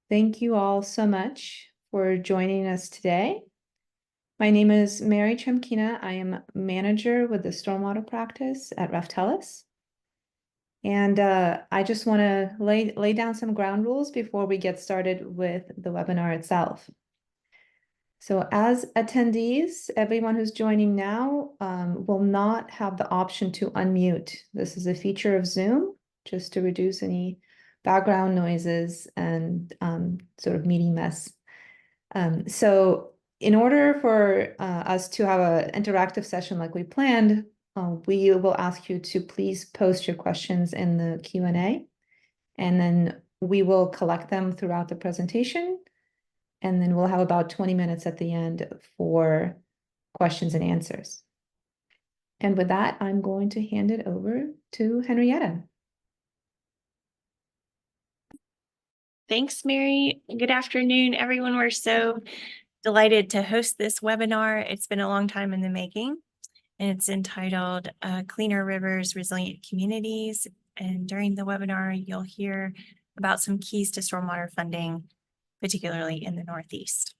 Thank you all so much for joining us today. My name is Mary Chemkina. I am manager with the stormwater practice at Raftellus. And I just want to lay down some ground rules before we get started with the webinar itself. So as attendees, everyone who's joining now will not have the option to unmute. This is a feature of Zoom, just to reduce any background noises and sort of meeting mess. So in order for us to have an interactive session like we planned, we will ask you to please post your questions in the Q&A, and then we will collect them throughout the presentation. And then we'll have about 20 minutes at the end for questions and answers. And with that, I'm going to hand it over to Henrietta. Thanks, Mary. Good afternoon, everyone. We're so delighted to host this webinar. It's been a long time in the making, and it's entitled Cleaner Rivers, Resilient Communities. And during the webinar, you'll hear about some keys to stormwater funding, particularly in the Northeast.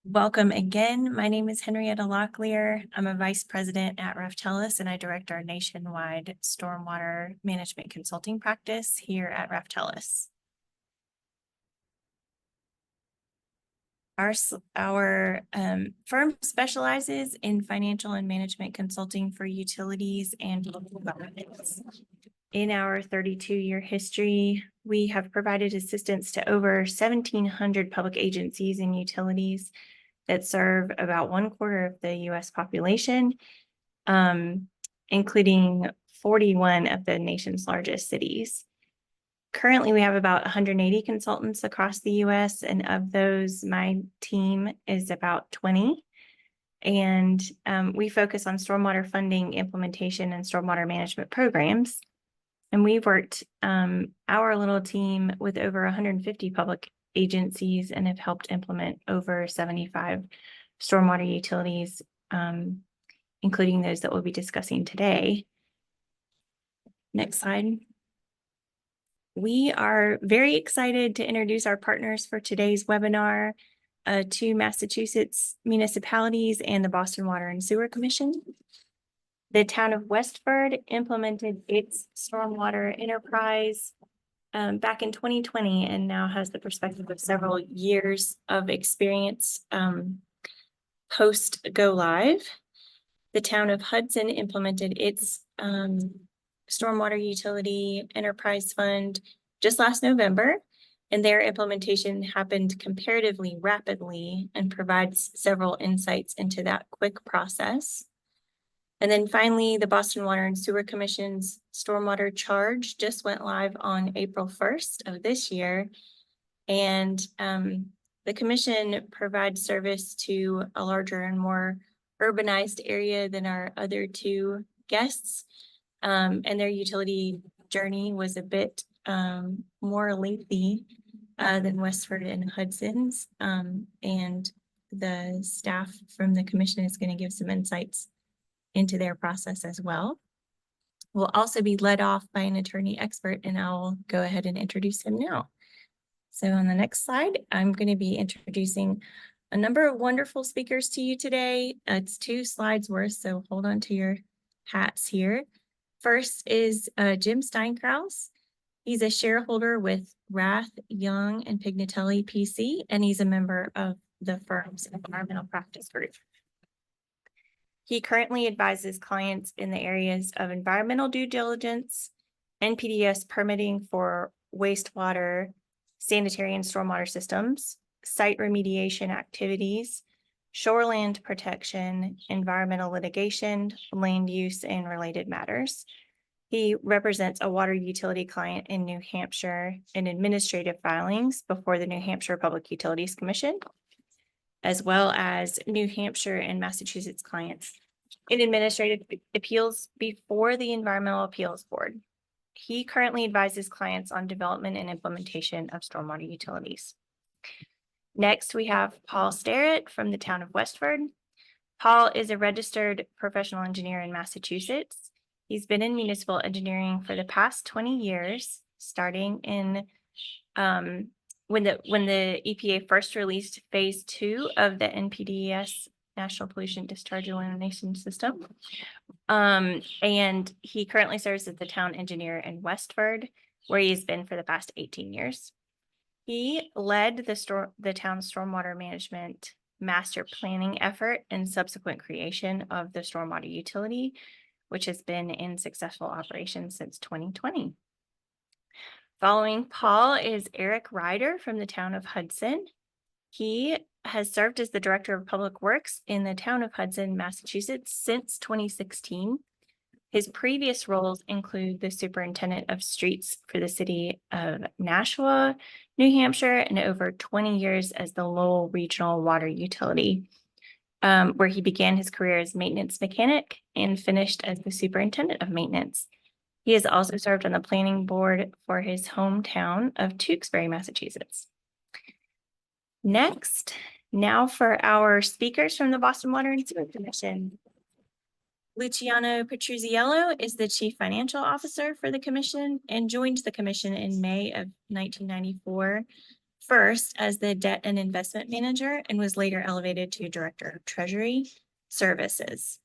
Welcome again. My name is Henrietta Locklear. I'm a vice president at Raftellus, and I direct our nationwide stormwater management consulting practice here at Raftellus. Our firm specializes in financial and management consulting for utilities and local governments. In our 32-year history, we have provided assistance to over 1,700 public agencies and utilities that serve about 1/4 of the U.S. population, including 41 of the nation's largest cities. Currently, we have about 180 consultants across the U.S., and of those, my team is about 20. And we focus on stormwater funding, implementation, and stormwater management programs. And we've worked, our little team, with over 150 public agencies and have helped implement over 75 stormwater utilities, including those that we'll be discussing today. Next slide. We are very excited to introduce our partners for today's webinar, two Massachusetts municipalities and the Boston Water and Sewer Commission. The Town of Westford implemented its stormwater enterprise back in 2020 and now has the perspective of several years of experience post go live. The Town of Hudson implemented its stormwater utility enterprise fund just last November, and their implementation happened comparatively rapidly and provides several insights into that quick process. And then finally, the Boston Water and Sewer Commission's stormwater charge just went live on April 1st of this year. And the commission provides service to a larger and more urbanized area than our other two guests. And their utility journey was a bit more lengthy than Westford and Hudson's. And the staff from the commission is going to give some insights into their process as well. We'll also be led off by an attorney expert, and I'll go ahead and introduce him now. So on the next slide, I'm going to be introducing a number of wonderful speakers to you today. It's 2 slides worth, so hold on to your hats here. First is Jim Steinkrauss. He's a shareholder with Rath, Young, and Pignatelli PC, and he's a member of the firm's environmental practice group. He currently advises clients in the areas of environmental due diligence, NPDES permitting for wastewater, sanitary and stormwater systems, site remediation activities, shoreland protection, environmental litigation, land use, and related matters. He represents a water utility client in New Hampshire in administrative filings before the New Hampshire Public Utilities Commission, as well as New Hampshire and Massachusetts clients in administrative appeals before the Environmental Appeals Board. He currently advises clients on development and implementation of stormwater utilities. Next, we have Paul Starrett from the Town of Westford. Paul is a registered professional engineer in Massachusetts. He's been in municipal engineering for the past 20 years starting in when the EPA first released phase 2 of the NPDES National Pollution Discharge Elimination System. And he currently serves as the town engineer in Westford, where he's been for the past 18 years. He led the town's stormwater management master planning effort and subsequent creation of the stormwater utility, which has been in successful operation since 2020. Following Paul is Eric Ryder from the Town of Hudson. He has served as the Director of Public Works in the Town of Hudson, Massachusetts since 2016. His previous roles include the Superintendent of Streets for the city of Nashua, New Hampshire, and over 20 years as the Lowell Regional Water Utility, where he began his career as maintenance mechanic and finished as the Superintendent of Maintenance. He has also served on the planning board for his hometown of Tewksbury, Massachusetts. Next, now for our speakers from the Boston Water and Sewer Commission. Luciano Petruzziello is the Chief Financial Officer for the Commission and joined the Commission in May of 1994, first as the Debt and Investment Manager, and was later elevated to Director of Treasury Services.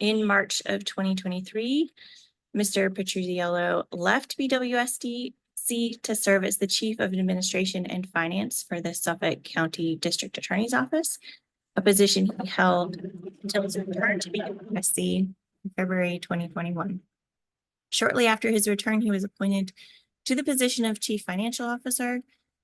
In March of 2023, Mr. Petruzziello left BWSC to serve as the Chief of Administration and Finance for the Suffolk County District Attorney's Office, a position he held until his return to BWSC in February 2021. Shortly after his return, he was appointed to the position of Chief Financial Officer,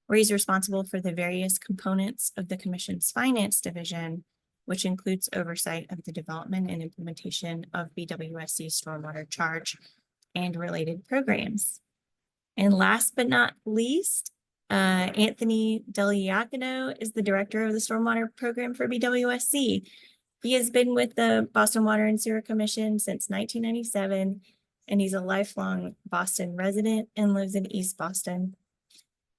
where he's responsible for the various components of the Commission's Finance Division, which includes oversight of the development and implementation of BWSC's stormwater charge and related programs. And last but not least, Anthony Deliacono is the Director of the Stormwater Program for BWSC. He has been with the Boston Water and Sewer Commission since 1997, and he's a lifelong Boston resident and lives in East Boston.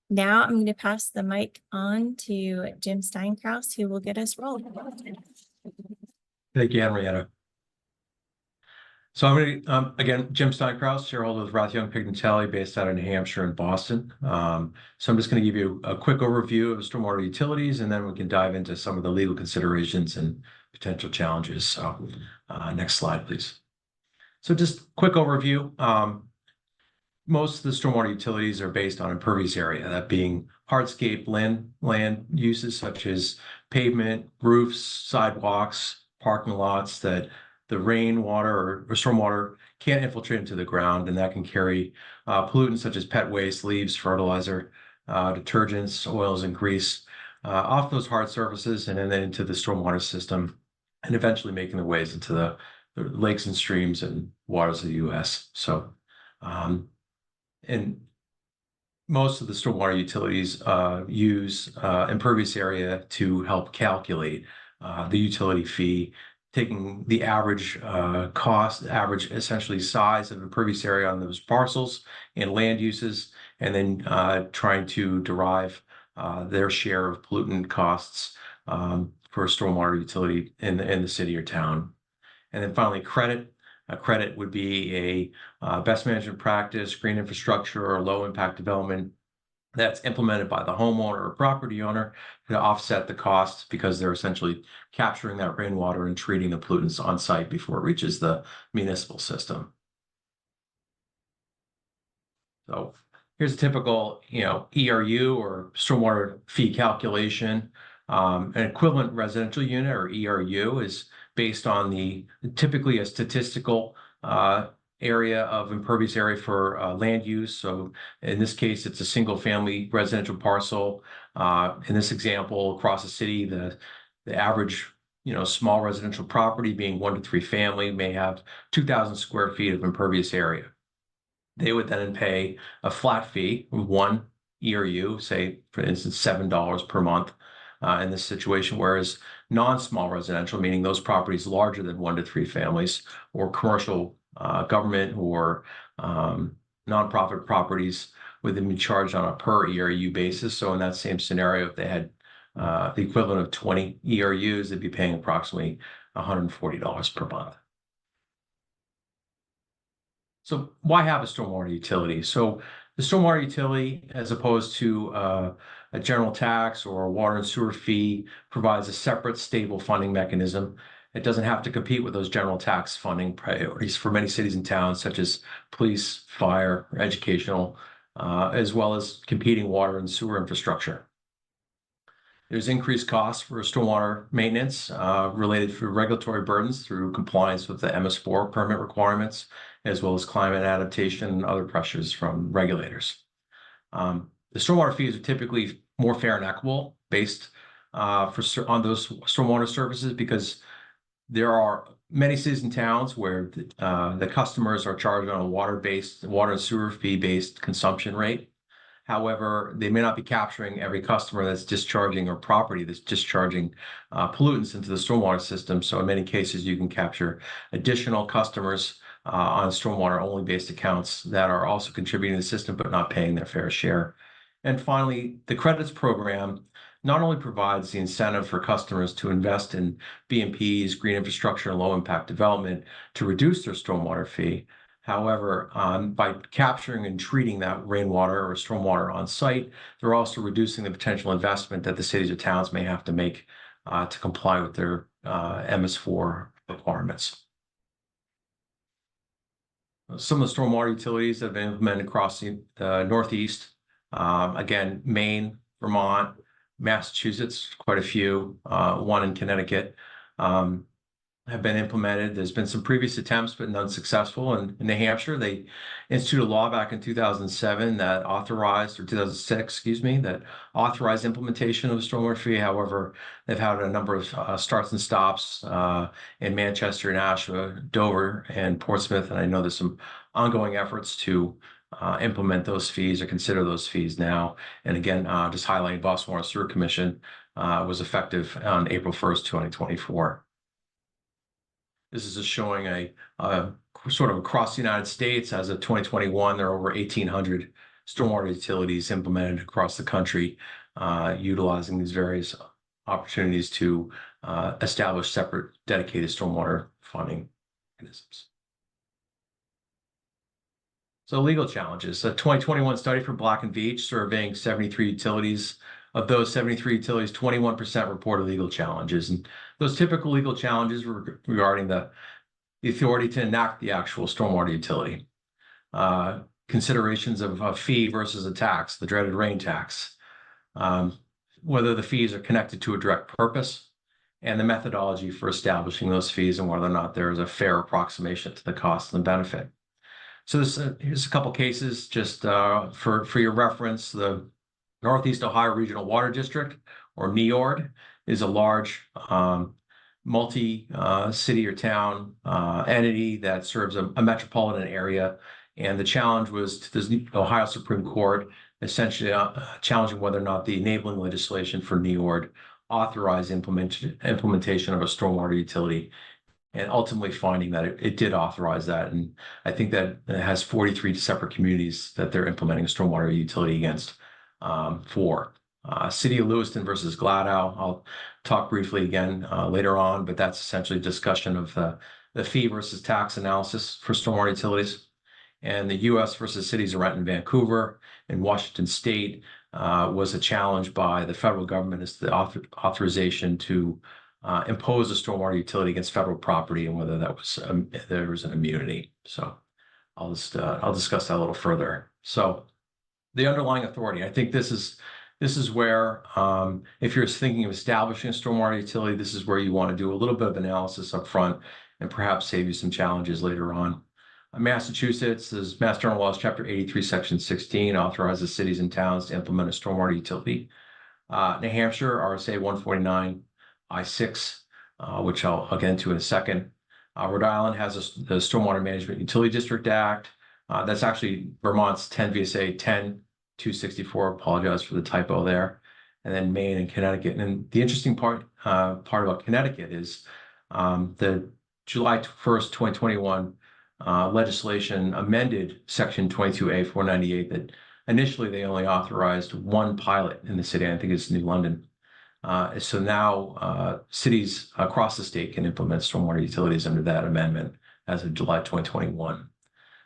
Now I'm going to pass the mic on to Jim Steinkrauss, who will get us rolling. Thank you, Henrietta. So I'm going to, again, Jim Steinkrauss, shareholder with Rath Young Pignatelli, based out of New Hampshire and Boston. So I'm just going to give you a quick overview of stormwater utilities, and then we can dive into some of the legal considerations and potential challenges. So next slide, please. So just quick overview. Most of the stormwater utilities are based on impervious area, that being hardscape land uses such as pavement, roofs, sidewalks, parking lots that the rainwater or stormwater can't infiltrate into the ground, and that can carry pollutants such as pet waste, leaves, fertilizer, detergents, oils, and grease off those hard surfaces and then into the stormwater system, and eventually making their ways into the lakes and streams and waters of the U.S. So, and most of the stormwater utilities use impervious area to help calculate the utility fee, taking the average average essentially size of impervious area on those parcels and land uses, and then trying to derive their share of pollutant costs for a stormwater utility in the city or town. And then finally, credit. A credit would be a best management practice, green infrastructure, or low impact development that's implemented by the homeowner or property owner to offset the costs, because they're essentially capturing that rainwater and treating the pollutants on site before it reaches the municipal system. So here's a typical, ERU or stormwater fee calculation. An equivalent residential unit, or ERU, is based on typically a statistical area of impervious area for land use. So in this case, it's a single family residential parcel. In this example, across the city, the average small residential property, being 1 to 3 family, may have 2,000 square feet of impervious area. They would then pay a flat fee, 1 ERU, say for instance $7 per month in this situation, whereas non-small residential, meaning those properties larger than 1 to 3 families, or commercial, government, or nonprofit properties, would then be charged on a per ERU basis. So in that same scenario, if they had the equivalent of 20 ERUs, they'd be paying approximately $140 per month. So why have a stormwater utility? So The stormwater utility, as opposed to a general tax or a water and sewer fee, provides a separate, stable funding mechanism. It doesn't have to compete with those general tax funding priorities for many cities and towns, such as police, fire, or educational, as well as competing water and sewer infrastructure. There's increased costs for stormwater maintenance related to regulatory burdens through compliance with the MS4 permit requirements, as well as climate adaptation and other pressures from regulators. The stormwater fees are typically more fair and equitable based on those stormwater services, because there are many cities and towns where the customers are charged on a water and sewer fee-based consumption rate. However, they may not be capturing every customer that's discharging, or property that's discharging pollutants into the stormwater system. So in many cases, you can capture additional customers on stormwater only based accounts that are also contributing to the system but not paying their fair share. And finally, the credits program not only provides the incentive for customers to invest in BMPs, green infrastructure, and low impact development to reduce their stormwater fee. However, by capturing and treating that rainwater or stormwater on site, they're also reducing the potential investment that the cities or towns may have to make to comply with their MS4 requirements. Some of the stormwater utilities that have been implemented across the Northeast, again, Maine, Vermont, Massachusetts, quite a few, one in Connecticut, have been implemented. There's been some previous attempts, but none successful. And in New Hampshire, they instituted a law back in 2007 that authorized, or 2006, excuse me, that authorized implementation of a stormwater fee. However, they've had a number of starts and stops in Manchester, Nashua, Dover, and Portsmouth. And I know there's some ongoing efforts to implement those fees or consider those fees now. And again, just highlighting, Boston Water Sewer Commission was effective on April 1st, 2024. This is just showing a sort of across the United States. As of 2021, there are over 1,800 stormwater utilities implemented across the country, utilizing these various opportunities to establish separate dedicated stormwater funding mechanisms. So legal challenges. A 2021 study from Black & Veatch surveying 73 utilities. Of those 73 utilities, 21% reported legal challenges. And those typical legal challenges were regarding the authority to enact the actual stormwater utility, considerations of a fee versus a tax, the dreaded rain tax, whether the fees are connected to a direct purpose, and the methodology for establishing those fees, and whether or not there is a fair approximation to the cost and the benefit. So here's a couple cases just for your reference. The Northeast Ohio Regional Water District, or NEORD, is a large multi-city or town entity that serves a metropolitan area. And the challenge was to the Ohio Supreme Court, essentially challenging whether or not the enabling legislation for NEORD authorized implementation of a stormwater utility, and ultimately finding that it did authorize that. And I think that it has 43 separate communities that they're implementing a stormwater utility against. For City of Lewiston versus Gladdow, I'll talk briefly again later on, but that's essentially a discussion of the fee versus tax analysis for stormwater utilities. And the U.S. versus Cities of Renton, Vancouver, and Washington State was a challenge by the federal government as the authorization to impose a stormwater utility against federal property, and whether that was there was an immunity. So I'll discuss that a little further. So the underlying authority, I think this is where, if you're thinking of establishing a stormwater utility, this is where you want to do a little bit of analysis up front and perhaps save you some challenges later on. Massachusetts, is Mass General Laws, Chapter 83, Section 16, authorizes cities and towns to implement a stormwater utility. New Hampshire, RSA 149 I-6, which I'll get into in a second. Rhode Island has the Stormwater Management Utility District Act. That's actually Vermont's 10 VSA 10-264. Apologize for the typo there. And then Maine and Connecticut. And the interesting part about Connecticut is the July 1st, 2021 legislation amended Section 22A 498 that initially they only authorized one pilot in the city. I think it's New London. So now cities across the state can implement stormwater utilities under that amendment as of July 2021.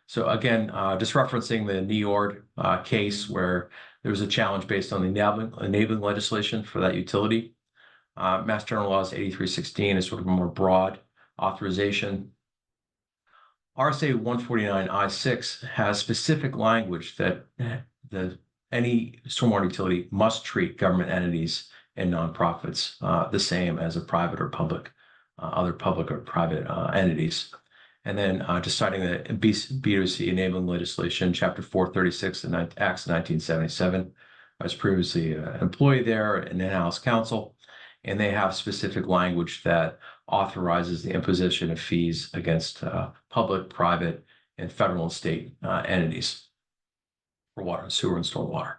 So again, just referencing the New York case where there was a challenge based on the enabling legislation for that utility. Mass General Laws 8316 is sort of a more broad authorization. RSA 149I6 has specific language that any stormwater utility must treat government entities and nonprofits the same as a private or public, other public or private entities. And then just citing the B2C enabling legislation, Chapter 436 of Acts 1977. I was previously an employee there, an in-house counsel, and they have specific language that authorizes the imposition of fees against public, private, and federal and state entities for water and sewer and stormwater.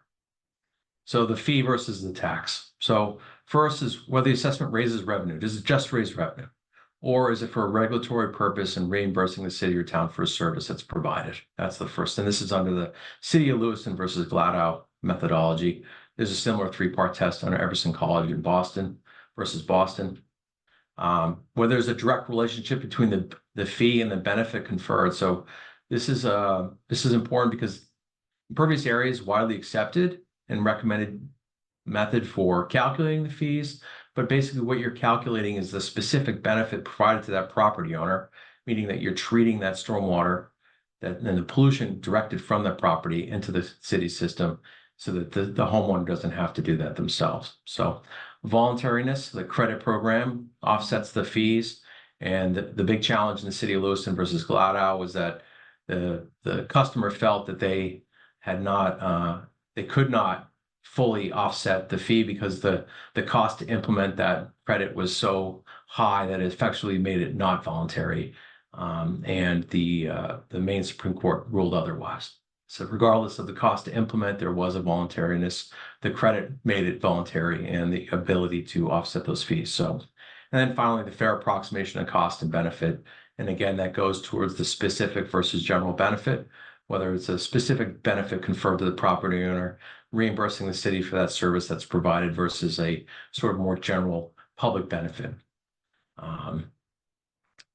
So the fee versus the tax. So first is whether the assessment raises revenue. Does it just raise revenue? Or is it for a regulatory purpose and reimbursing the city or town for a service that's provided? That's the first. And this is under the City of Lewiston versus Gladau methodology. There's a similar three-part test under Everson College in Boston versus Boston. Where there's a direct relationship between the fee and the benefit conferred. So this is important because impervious area is widely accepted and recommended method for calculating the fees. But basically what you're calculating is the specific benefit provided to that property owner, meaning that you're treating that stormwater and the pollution directed from that property into the city system so that the homeowner doesn't have to do that themselves. So voluntariness, the credit program offsets the fees. And the big challenge in the City of Lewiston versus Gladau was that the customer felt that they could not fully offset the fee because the cost to implement that credit was so high that it effectively made it not voluntary. And the Maine Supreme Court ruled otherwise. So regardless of the cost to implement, there was a voluntariness. The credit made it voluntary and the ability to offset those fees. So, and then finally, the fair approximation of cost and benefit. And again, that goes towards the specific versus general benefit, whether it's a specific benefit conferred to the property owner, reimbursing the city for that service that's provided versus a sort of more general public benefit.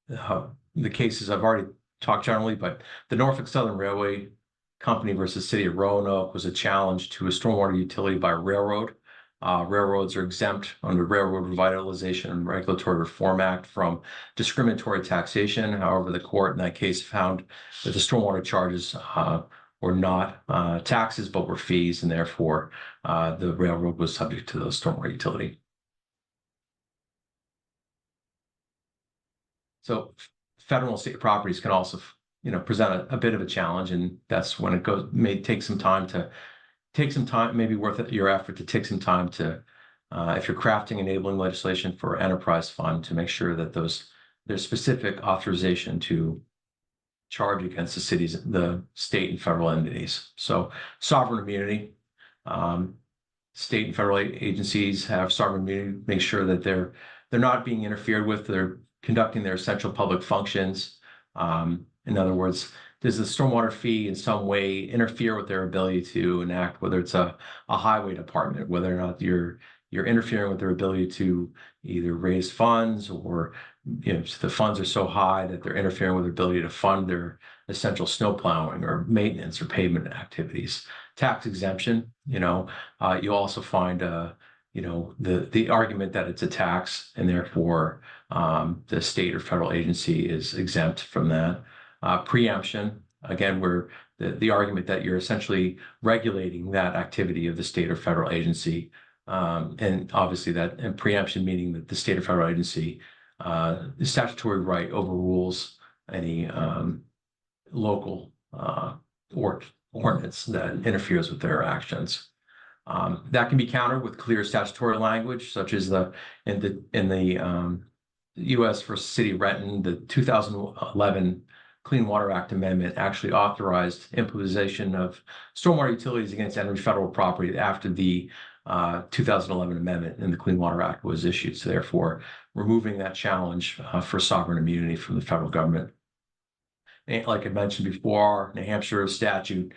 The cases I've already talked generally, but the Norfolk Southern Railway Company versus City of Roanoke was a challenge to a stormwater utility by railroad. Railroads are exempt under Railroad Revitalization and Regulatory Reform Act from discriminatory taxation. However, the court in that case found that the stormwater charges were not taxes, but were fees, and therefore the railroad was subject to the stormwater utility. So federal and state properties can also, present a bit of a challenge, and that's when it may take some time, maybe worth it, your effort to take some time to, if you're crafting enabling legislation for enterprise fund, to make sure that there's specific authorization to charge against the state and federal entities. So sovereign immunity, state and federal agencies have sovereign immunity, make sure that they're not being interfered with, they're conducting their essential public functions. In other words, does the stormwater fee in some way interfere with their ability to enact, whether it's a highway department, whether or not you're interfering with their ability to either raise funds, or the funds are so high that they're interfering with their ability to fund their essential snow plowing or maintenance or pavement activities. Tax exemption, you also find the argument that it's a tax and therefore the state or federal agency is exempt from that. Preemption, again, where the argument that you're essentially regulating that activity of the state or federal agency. And obviously and preemption meaning that the state or federal agency, the statutory right overrules any local ordinance that interferes with their actions. That can be countered with clear statutory language, such as in the U.S. versus City of Renton, the 2011 Clean Water Act amendment actually authorized imposition of stormwater utilities against any federal property after the 2011 amendment in the Clean Water Act was issued. So therefore, removing that challenge for sovereign immunity from the federal government. And like I mentioned before, New Hampshire statute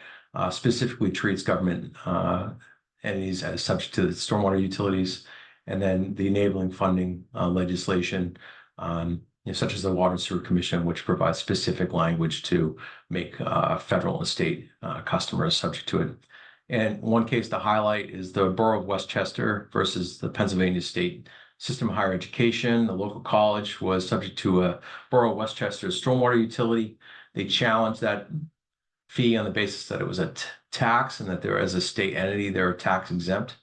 specifically treats government entities as subject to the stormwater utilities, and then the enabling funding legislation such as the Water and Sewer Commission, which provides specific language to make federal and state customers subject to it. And one case to highlight is the Borough of Westchester versus the Pennsylvania State System of Higher Education. The local college was subject to a Borough of Westchester's stormwater utility. They challenged that fee on the basis that it was a tax and that there, as a state entity, they're tax exempt.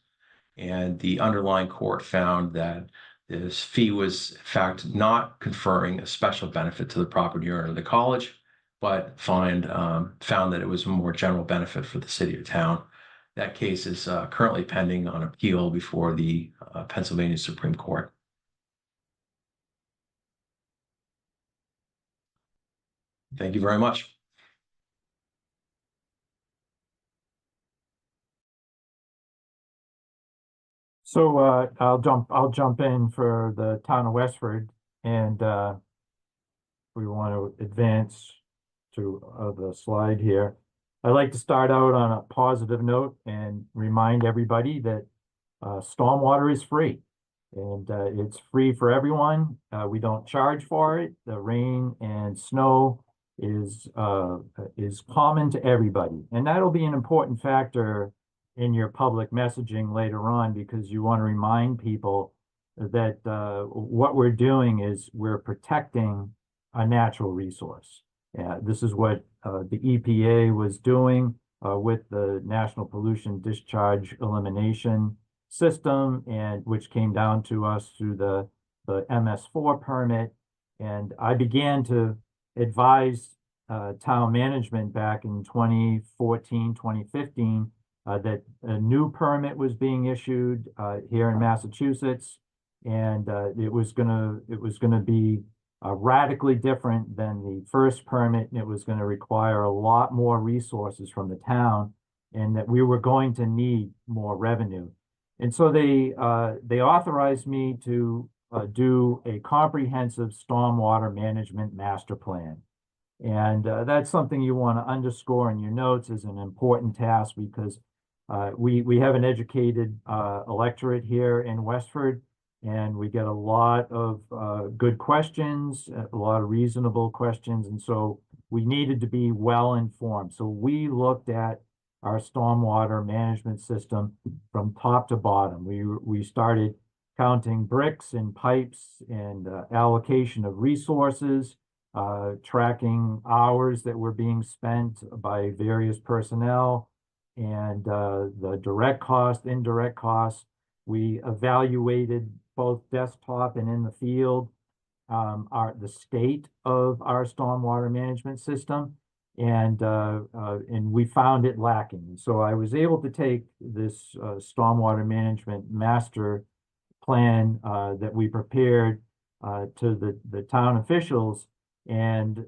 And the underlying court found that this fee was, in fact, not conferring a special benefit to the property owner of the college, but found that it was a more general benefit for the city or town. That case is currently pending on appeal before the Pennsylvania Supreme Court. Thank you very much. So I'll jump in for the Town of Westford, and we want to advance to the slide here. I'd like to start out on a positive note and remind everybody that stormwater is free, and it's free for everyone. We don't charge for it. The rain and snow is common to everybody, and that'll be an important factor in your public messaging later on, because you want to remind people that what we're doing is we're protecting a natural resource. This is what the EPA was doing with the National Pollution Discharge Elimination System, and which came down to us through the MS4 permit. And I began to advise town management back in 2014, 2015, that a new permit was being issued here in Massachusetts, and it was gonna be radically different than the first permit, and it was going to require a lot more resources from the town, and that we were going to need more revenue. And so they authorized me to do a comprehensive stormwater management master plan. And that's something you want to underscore in your notes as an important task, because we have an educated electorate here in Westford, and we get a lot of good questions, a lot of reasonable questions. And so we needed to be well informed. So we looked at our stormwater management system from top to bottom. We started counting bricks and pipes and allocation of resources, tracking hours that were being spent by various personnel, and the direct cost, indirect costs. We evaluated both desktop and in the field the state of our stormwater management system, and we found it lacking. And so I was able to take this stormwater management master plan that we prepared to the town officials, and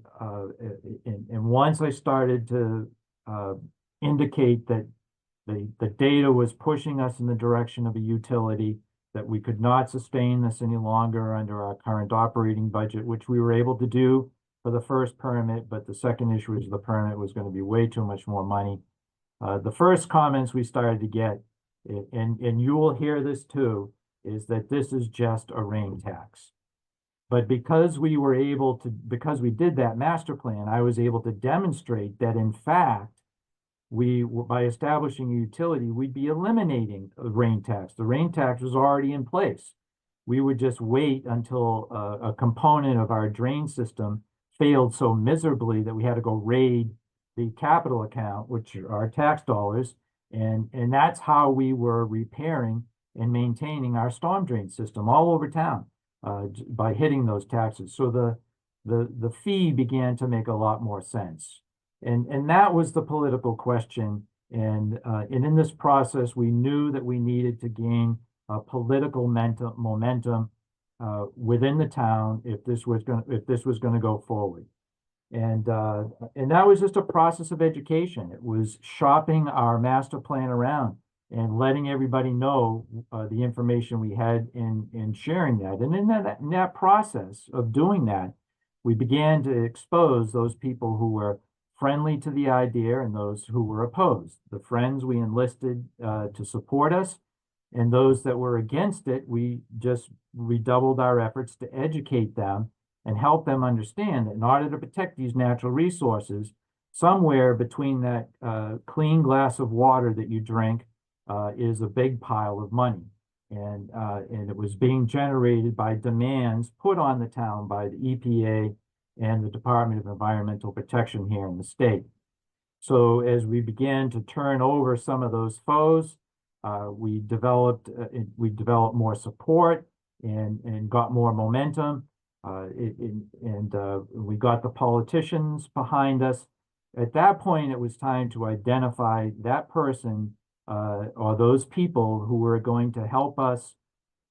once I started to indicate that the data was pushing us in the direction of a utility, that we could not sustain this any longer under our current operating budget, which we were able to do for the first permit, but the second issue is the permit was going to be way too much more money. The first comments we started to get, and you will hear this too, is that this is just a rain tax. But because we did that master plan, I was able to demonstrate that in fact, by establishing a utility, we'd be eliminating a rain tax. The rain tax was already in place. We would just wait until a component of our drain system failed so miserably that we had to go raid the capital account, which are our tax dollars, and that's how we were repairing and maintaining our storm drain system all over town by hitting those taxes. So the fee began to make a lot more sense. And that was the political question. And in this process, we knew that we needed to gain political momentum within the town if this was going to go forward. And that was just a process of education. It was shopping our master plan around and letting everybody know the information we had and sharing that. And in that process of doing that, we began to expose those people who were friendly to the idea and those who were opposed. The friends we enlisted to support us, and those that were against it, we just redoubled our efforts to educate them and help them understand that in order to protect these natural resources, somewhere between that clean glass of water that you drink is a big pile of money. And it was being generated by demands put on the town by the EPA and the Department of Environmental Protection here in the state. So as we began to turn over some of those foes, we developed more support and got more momentum. We got the politicians behind us. At that point, it was time to identify that person or those people who were going to help us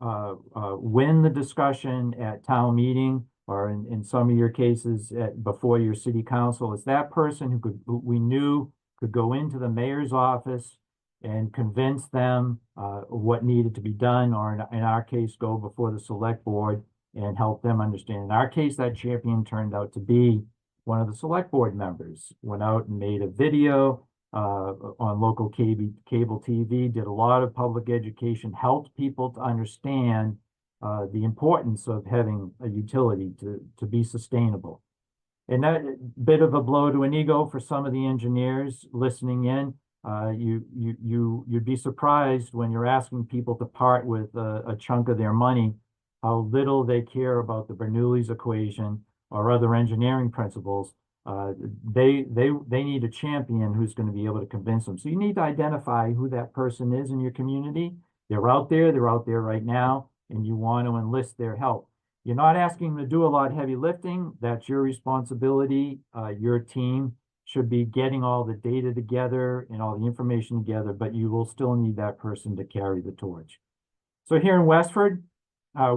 win the discussion at town meeting, or in some of your cases before your city council. It's that person who we knew could go into the mayor's office and convince them what needed to be done, or in our case, go before the select board and help them understand. In our case, that champion turned out to be one of the select board members, went out and made a video on local cable TV, did a lot of public education, helped people to understand the importance of having a utility to be sustainable. And that bit of a blow to an ego for some of the engineers listening in. You'd be surprised when you're asking people to part with a chunk of their money, how little they care about the Bernoulli's equation or other engineering principles. They need a champion who's going to be able to convince them. So you need to identify who that person is in your community. They're out there right now, and you want to enlist their help. You're not asking them to do a lot of heavy lifting. That's your responsibility. Your team should be getting all the data together and all the information together, but you will still need that person to carry the torch. So here in Westford,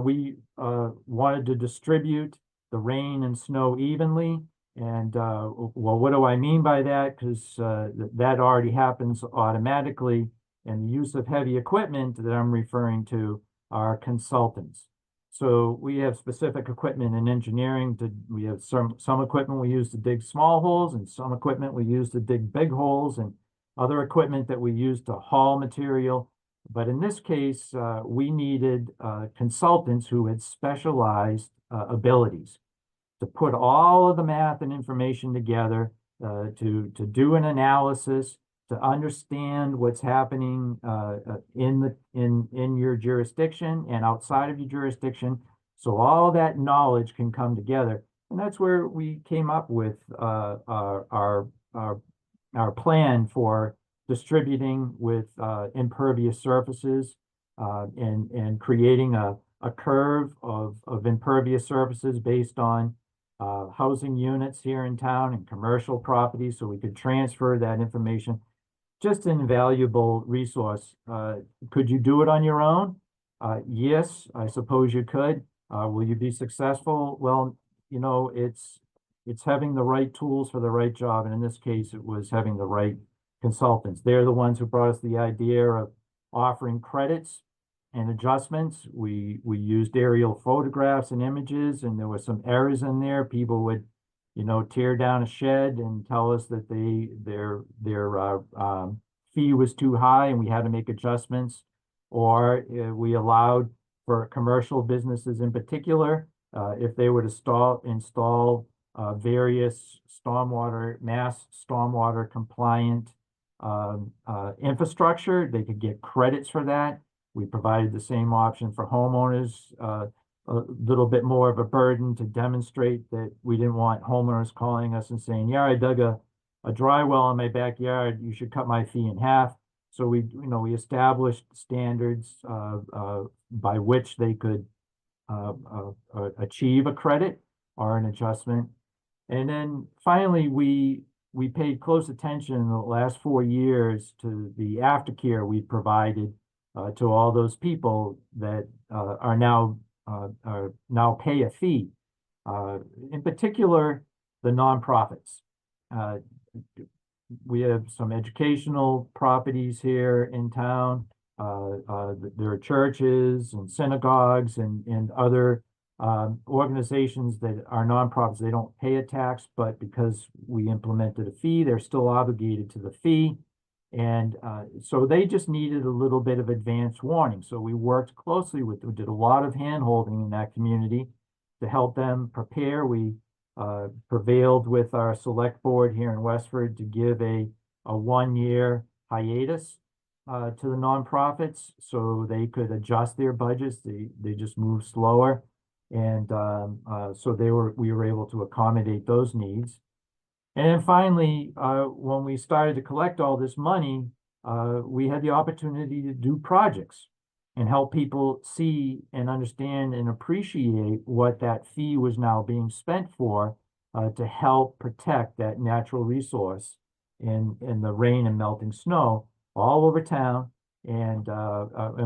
we wanted to distribute the rain and snow evenly. And well, what do I mean by that? Because that already happens automatically. And the use of heavy equipment that I'm referring to are consultants. So we have specific equipment in engineering. We have some equipment we use to dig small holes, and some equipment we use to dig big holes, and other equipment that we use to haul material. But in this case, we needed consultants who had specialized abilities to put all of the math and information together, to do an analysis, to understand what's happening in your jurisdiction and outside of your jurisdiction, so all that knowledge can come together. And that's where we came up with our plan for distributing with impervious surfaces and creating a curve of impervious surfaces based on housing units here in town and commercial properties, so we could transfer that information. Just an invaluable resource. Could you do it on your own? Yes, I suppose you could. Will you be successful? Well, you know, it's having the right tools for the right job. And in this case, it was having the right consultants. They're the ones who brought us the idea of offering credits and adjustments. We used aerial photographs and images, and there were some errors in there. People would, you know, tear down a shed and tell us that their fee was too high and we had to make adjustments. Or we allowed for commercial businesses in particular, if they were to install various mass stormwater compliant infrastructure, they could get credits for that. We provided the same option for homeowners, a little bit more of a burden to demonstrate that we didn't want homeowners calling us and saying, yeah, I dug a dry well in my backyard, you should cut my fee in half. So we established standards by which they could achieve a credit or an adjustment. And then finally, we paid close attention in the last 4 years to the aftercare we provided to all those people that are now pay a fee. In particular, the nonprofits. We have some educational properties here in town. There are churches and synagogues and other organizations that are nonprofits. They don't pay a tax, but because we implemented a fee, they're still obligated to the fee. And so they just needed a little bit of advance warning. So we worked closely with them, did a lot of hand-holding in that community to help them prepare. We prevailed with our select board here in Westford to give a 1-year hiatus to the nonprofits so they could adjust their budgets. They just moved slower. And so we were able to accommodate those needs. And then finally, when we started to collect all this money, we had the opportunity to do projects and help people see and understand and appreciate what that fee was now being spent for, to help protect that natural resource in the rain and melting snow all over town. And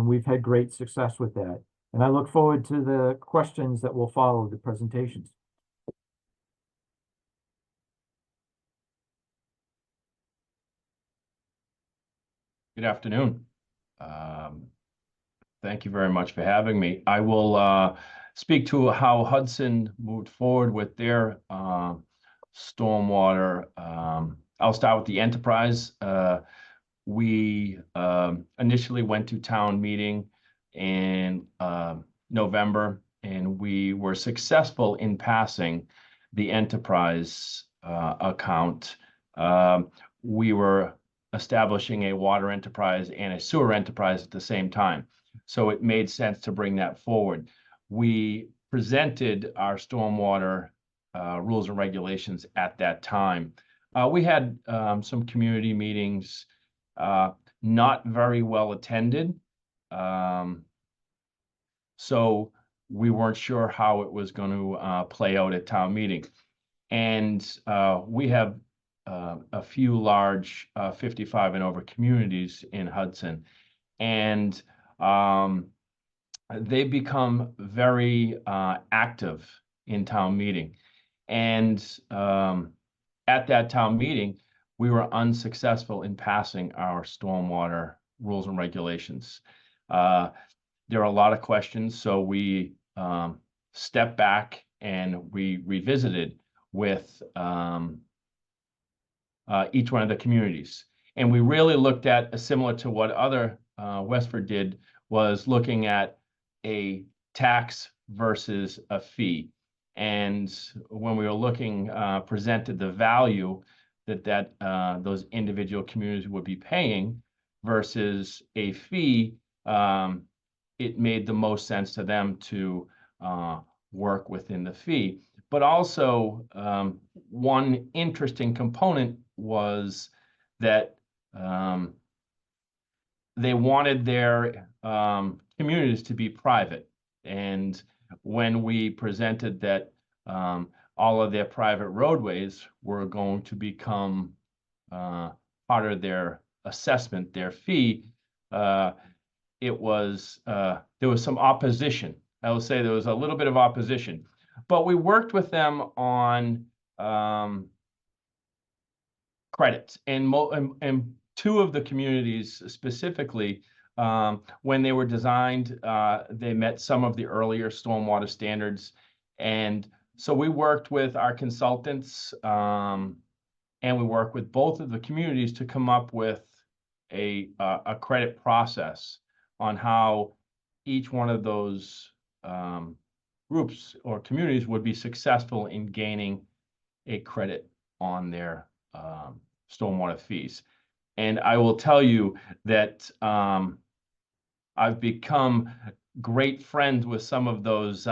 we've had great success with that. And I look forward to the questions that will follow the presentations. Good afternoon. Thank you very much for having me. I will speak to how Hudson moved forward with their stormwater. I'll start with the enterprise. We initially went to town meeting in November, and we were successful in passing the enterprise account. We were establishing a water enterprise and a sewer enterprise at the same time. So it made sense to bring that forward. We presented our stormwater rules and regulations at that time. We had some community meetings, not very well attended. So we weren't sure how it was going to play out at town meeting. And we have a few large 55 and over communities in Hudson, and they become very active in town meeting. And at that town meeting, we were unsuccessful in passing our stormwater rules and regulations. There are a lot of questions, so we stepped back and we revisited with each one of the communities. And we really looked at, similar to what other Westford did, was looking at a tax versus a fee. And when we were looking, presented the value that those individual communities would be paying versus a fee, it made the most sense to them to work within the fee. But also, one interesting component was that they wanted their communities to be private. And when we presented that all of their private roadways were going to become part of their assessment, their fee, there was some opposition. I will say there was a little bit of opposition, but we worked with them on credits, and two of the communities specifically, when they were designed, they met some of the earlier stormwater standards. And so we worked with our consultants, and we worked with both of the communities to come up with a credit process on how each one of those groups or communities would be successful in gaining a credit on their stormwater fees. And I will tell you that I've become great friends with some of those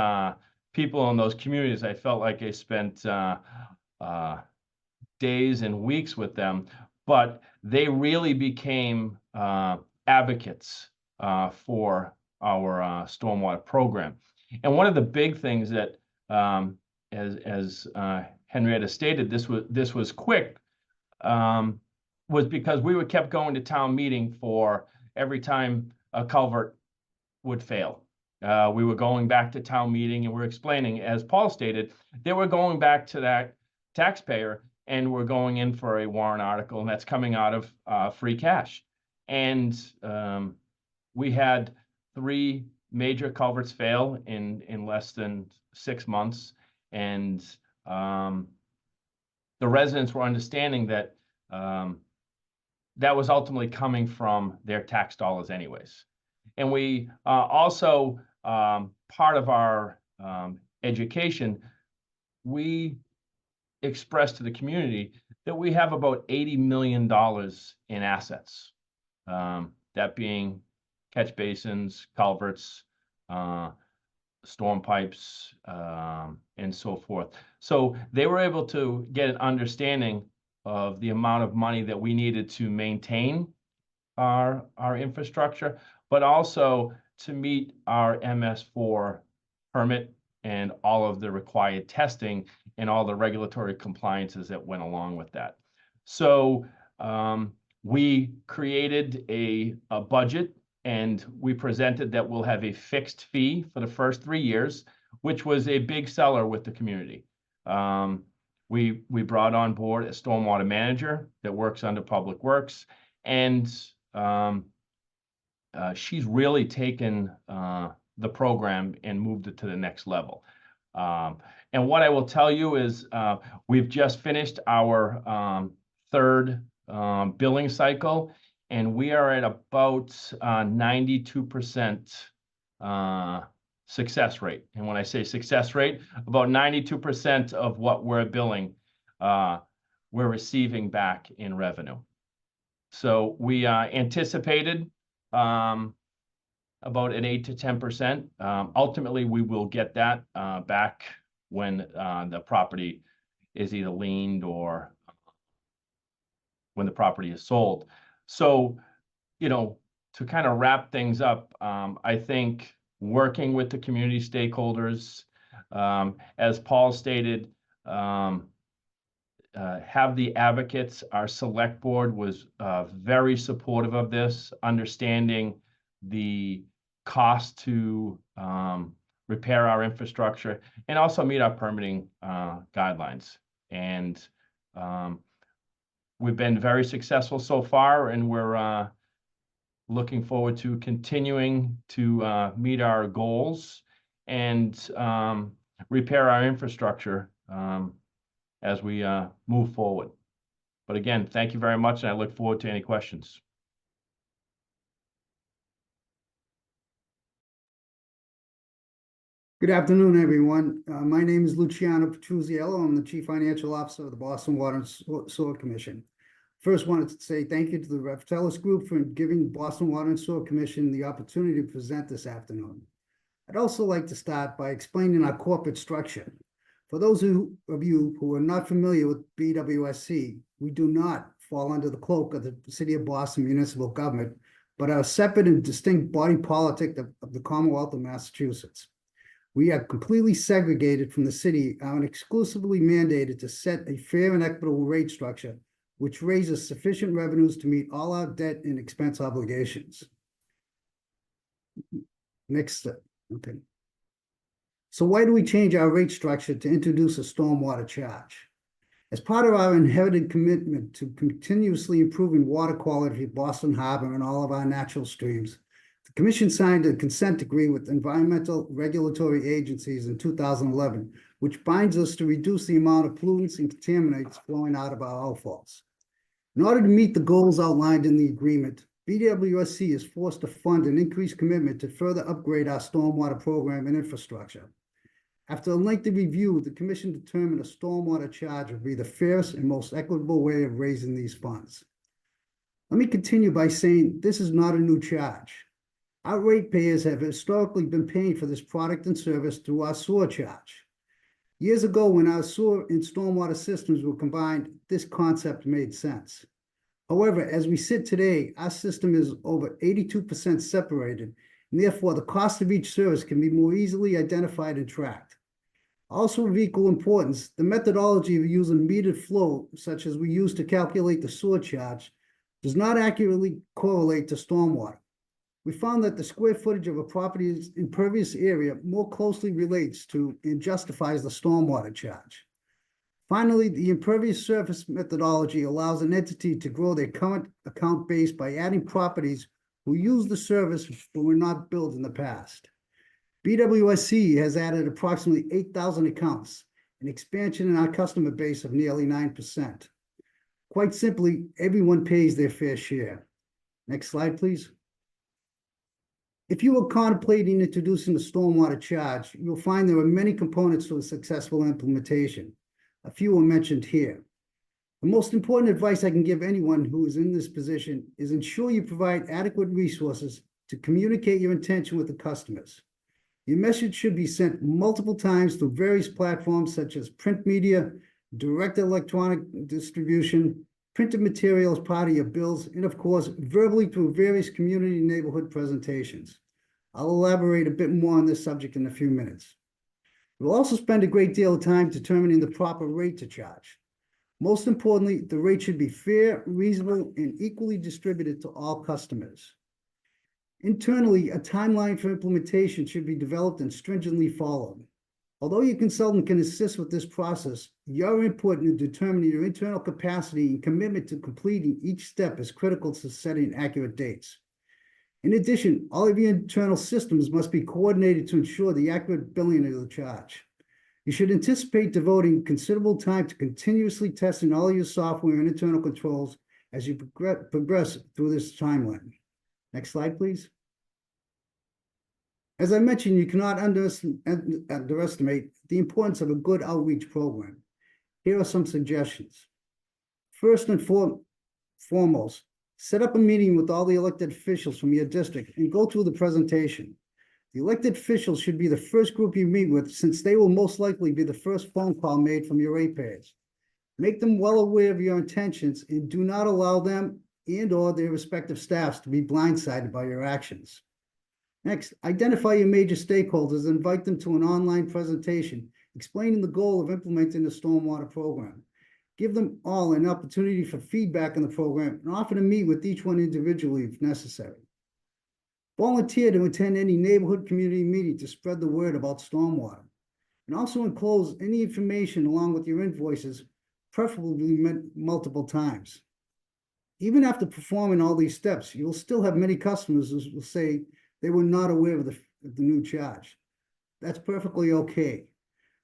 people in those communities. I felt like I spent days and weeks with them, but they really became advocates for our stormwater program. And one of the big things that, as Henrietta stated, this was quick, was because we kept going to town meeting for every time a culvert would fail. We were going back to town meeting and we're explaining, as Paul stated, they were going back to that taxpayer and we're going in for a warrant article, and that's coming out of free cash. And we had 3 major culverts fail in less than 6 months. And the residents were understanding that that was ultimately coming from their tax dollars anyways. And we also, part of our education, we expressed to the community that we have about $80 million in assets. That being catch basins, culverts, storm pipes, and so forth. So they were able to get an understanding of the amount of money that we needed to maintain our infrastructure, but also to meet our MS4 permit and all of the required testing and all the regulatory compliances that went along with that. So we created a budget, and we presented that we'll have a fixed fee for the first 3 years, which was a big seller with the community. We brought on board a stormwater manager that works under Public Works, and she's really taken the program and moved it to the next level. And what I will tell you is we've just finished our third billing cycle, and we are at about 92% success rate. And when I say success rate, about 92% of what we're billing, we're receiving back in revenue. So we anticipated about an 8 to 10%. Ultimately, we will get that back when the property is either liened or when the property is sold. So, you know, to kind of wrap things up, I think working with the community stakeholders, as Paul stated, have the advocates. Our select board was very supportive of this, understanding the cost to repair our infrastructure and also meet our permitting guidelines. And we've been very successful so far, and we're looking forward to continuing to meet our goals and repair our infrastructure as we move forward. But again, thank you very much, and I look forward to any questions. Good afternoon, everyone. My name is Luciano Petruzziello. I'm the Chief Financial Officer of the Boston Water and Sewer Commission. First, wanted to say thank you to the Reftelis Group for giving Boston Water and Sewer Commission the opportunity to present this afternoon. I'd also like to start by explaining our corporate structure. For those of you who are not familiar with BWSC, we do not fall under the cloak of the City of Boston municipal government, but are a separate and distinct body politic of the Commonwealth of Massachusetts. We are completely segregated from the city and exclusively mandated to set a fair and equitable rate structure, which raises sufficient revenues to meet all our debt and expense obligations. Next step. Okay. So why do we change our rate structure to introduce a stormwater charge? As part of our inherited commitment to continuously improving water quality at Boston Harbor and all of our natural streams, the Commission signed a consent decree with environmental regulatory agencies in 2011, which binds us to reduce the amount of pollutants and contaminants flowing out of our outfalls. In order to meet the goals outlined in the agreement, BWSC is forced to fund an increased commitment to further upgrade our stormwater program and infrastructure. After a lengthy review, the Commission determined a stormwater charge would be the fairest and most equitable way of raising these funds. Let me continue by saying this is not a new charge. Our ratepayers have historically been paying for this product and service through our sewer charge. Years ago, when our sewer and stormwater systems were combined, this concept made sense. However, as we sit today, our system is over 82% separated, and therefore the cost of each service can be more easily identified and tracked. Also of equal importance, the methodology of using metered flow, such as we use to calculate the sewer charge, does not accurately correlate to stormwater. We found that the square footage of a property's impervious area more closely relates to and justifies the stormwater charge. Finally, the impervious surface methodology allows an entity to grow their current account base by adding properties who use the service but were not billed in the past. BWSC has added approximately 8,000 accounts, an expansion in our customer base of nearly 9%. Quite simply, everyone pays their fair share. Next slide, please. If you are contemplating introducing the stormwater charge, you'll find there are many components to a successful implementation. A few are mentioned here. The most important advice I can give anyone who is in this position is ensure you provide adequate resources to communicate your intention with the customers. Your message should be sent multiple times through various platforms such as print media, direct electronic distribution, printed material as part of your bills, and of course, verbally through various community and neighborhood presentations. I'll elaborate a bit more on this subject in a few minutes. We'll also spend a great deal of time determining the proper rate to charge. Most importantly, the rate should be fair, reasonable, and equally distributed to all customers. Internally, a timeline for implementation should be developed and stringently followed. Although your consultant can assist with this process, your input in determining your internal capacity and commitment to completing each step is critical to setting accurate dates. In addition, all of your internal systems must be coordinated to ensure the accurate billing of the charge. You should anticipate devoting considerable time to continuously testing all your software and internal controls as you progress through this timeline. Next slide, please. As I mentioned, you cannot underestimate the importance of a good outreach program. Here are some suggestions. First and foremost, set up a meeting with all the elected officials from your district and go through the presentation. The elected officials should be the first group you meet with, since they will most likely be the first phone call made from your ratepayers. Make them well aware of your intentions and do not allow them and/or their respective staffs to be blindsided by your actions. Next, identify your major stakeholders and invite them to an online presentation explaining the goal of implementing the stormwater program. Give them all an opportunity for feedback on the program and offer to meet with each one individually if necessary. Volunteer to attend any neighborhood community meeting to spread the word about stormwater. And also enclose any information along with your invoices, preferably multiple times. Even after performing all these steps, you will still have many customers who will say they were not aware of the new charge. That's perfectly okay.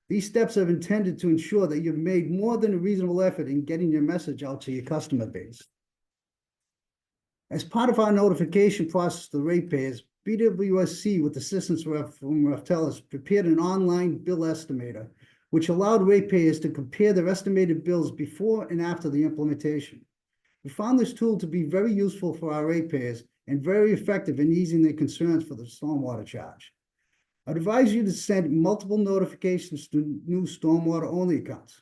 These steps are intended to ensure that you've made more than a reasonable effort in getting your message out to your customer base. As part of our notification process to the ratepayers, BWSC, with assistance from Reftelis, prepared an online bill estimator, which allowed ratepayers to compare their estimated bills before and after the implementation. We found this tool to be very useful for our ratepayers and very effective in easing their concerns for the stormwater charge. I'd advise you to send multiple notifications to new stormwater-only accounts.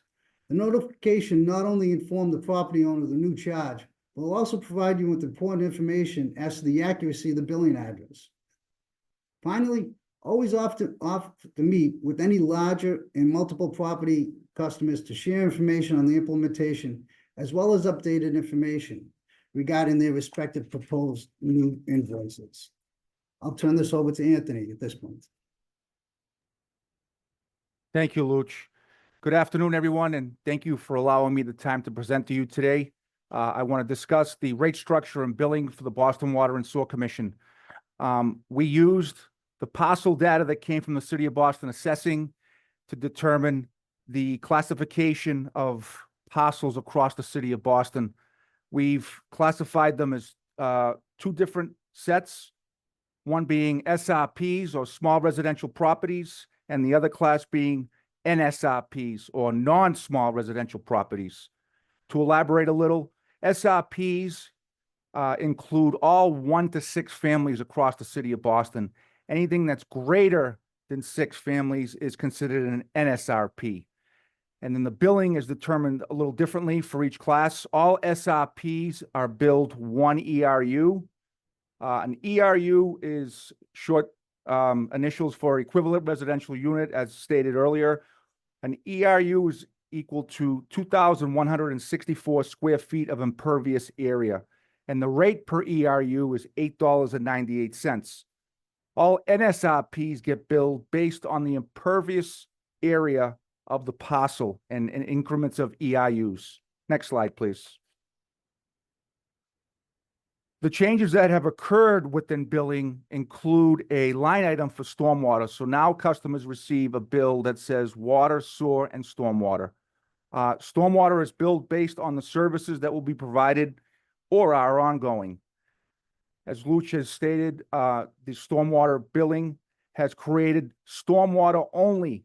The notification not only informs the property owner of the new charge, but will also provide you with important information as to the accuracy of the billing address. Finally, always offer to meet with any larger and multiple property customers to share information on the implementation, as well as updated information regarding their respective proposed new invoices. I'll turn this over to Anthony at this point. Thank you, Luch. Good afternoon, everyone, and thank you for allowing me the time to present to you today. I want to discuss the rate structure and billing for the Boston Water and Sewer Commission. We used the parcel data that came from the City of Boston Assessing to determine the classification of parcels across the City of Boston. We've classified them as two different sets, one being SRPs, or small residential properties, and the other class being NSRPs, or non-small residential properties. To elaborate a little, SRPs include all 1 to 6 families across the City of Boston. Anything that's greater than 6 families is considered an NSRP. And then the billing is determined a little differently for each class. All SRPs are billed 1 ERU. An ERU is short initials for equivalent residential unit, as stated earlier. An ERU is equal to 2,164 square feet of impervious area, and the rate per ERU is $8.98. All NSRPs get billed based on the impervious area of the parcel and in increments of ERUs. Next slide, please. The changes that have occurred within billing include a line item for stormwater. So now customers receive a bill that says water, sewer, and stormwater. Stormwater is billed based on the services that will be provided or are ongoing. As Luch has stated, the stormwater billing has created stormwater-only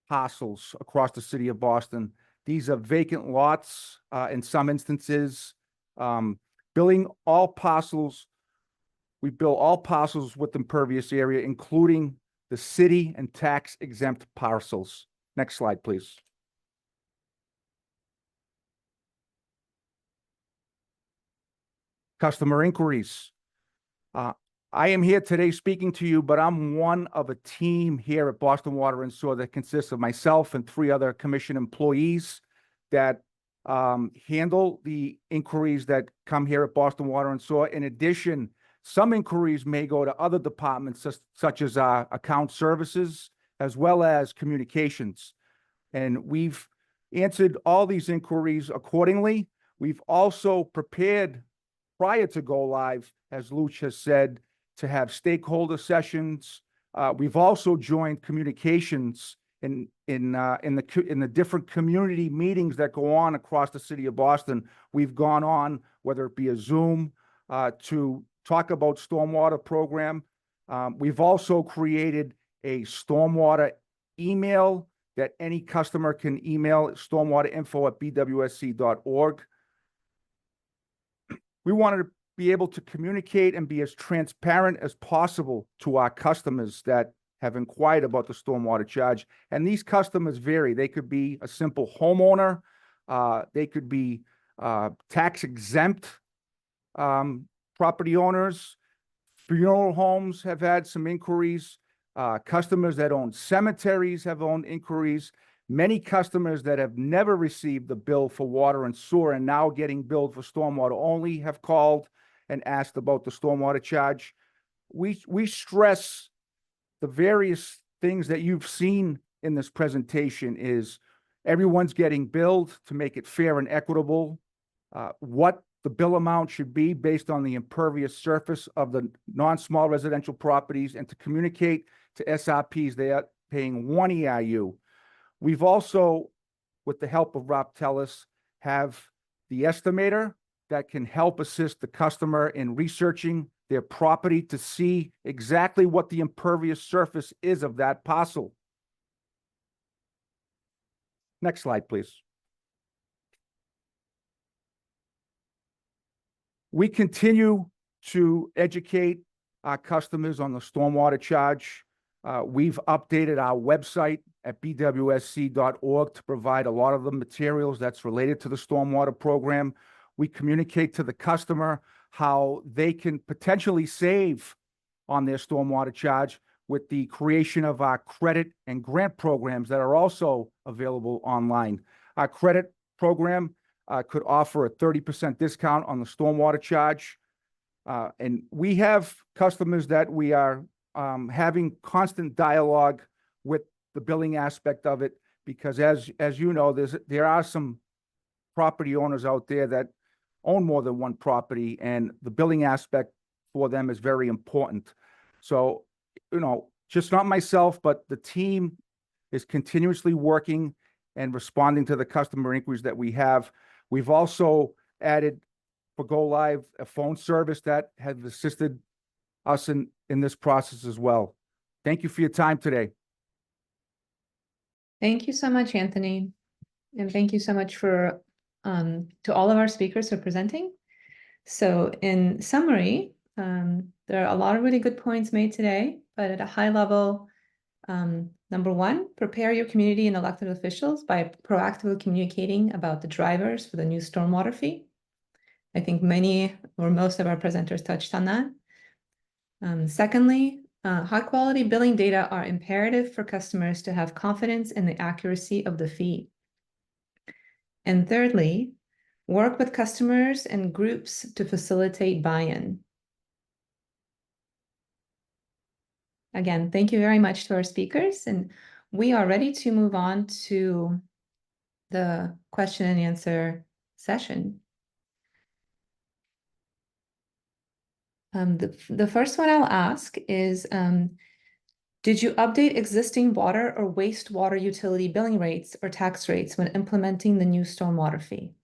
parcels across the city of Boston. These are vacant lots in some instances. Billing all parcels, we bill all parcels with impervious area, including the city and tax exempt parcels. Next slide, please. Customer inquiries. I am here today speaking to you, but I'm one of a team here at Boston Water and Sewer that consists of myself and 3 other commission employees that handle the inquiries that come here at Boston Water and Sewer. In addition, some inquiries may go to other departments such as account services, as well as communications. And we've answered all these inquiries accordingly. We've also prepared prior to go live, as Luch has said, to have stakeholder sessions. We've also joined communications in the different community meetings that go on across the city of Boston. We've gone on, whether it be a Zoom, to talk about stormwater program. We've also created a stormwater email that any customer can email, stormwaterinfo@bwsc.org. We wanted to be able to communicate and be as transparent as possible to our customers that have inquired about the stormwater charge. And these customers vary. They could be a simple homeowner. They could be tax exempt property owners. Funeral homes have had some inquiries. Customers that own cemeteries have owned inquiries. Many customers that have never received the bill for water and sewer and now getting billed for stormwater only have called and asked about the stormwater charge. We stress the various things that you've seen in this presentation is everyone's getting billed to make it fair and equitable. What the bill amount should be based on the impervious surface of the non-small residential properties, and to communicate to SRPs they are paying 1 EIU. We've also, with the help of Rob Tellis, have the estimator that can help assist the customer in researching their property to see exactly what the impervious surface is of that parcel. Next slide, please. We continue to educate our customers on the stormwater charge. We've updated our website at bwsc.org to provide a lot of the materials that's related to the stormwater program. We communicate to the customer how they can potentially save on their stormwater charge with the creation of our credit and grant programs that are also available online. Our credit program could offer a 30% discount on the stormwater charge. And we have customers that we are having constant dialogue with the billing aspect of it, because as you know, there are some property owners out there that own more than one property, and the billing aspect for them is very important. So, you know, just not myself, but the team is continuously working and responding to the customer inquiries that we have. We've also added for Go Live a phone service that has assisted us in this process as well. Thank you for your time today. Thank you so much, Anthony. And thank you so much for to all of our speakers for presenting. So in summary, there are a lot of really good points made today, but at a high level, number one, prepare your community and elected officials by proactively communicating about the drivers for the new stormwater fee. I think many or most of our presenters touched on that. Secondly, high quality billing data are imperative for customers to have confidence in the accuracy of the fee. And thirdly, work with customers and groups to facilitate buy-in. Again, thank you very much to our speakers, and we are ready to move on to the question and answer session. The first one I'll ask is, did you update existing water or wastewater utility billing rates or tax rates when implementing the new stormwater fee?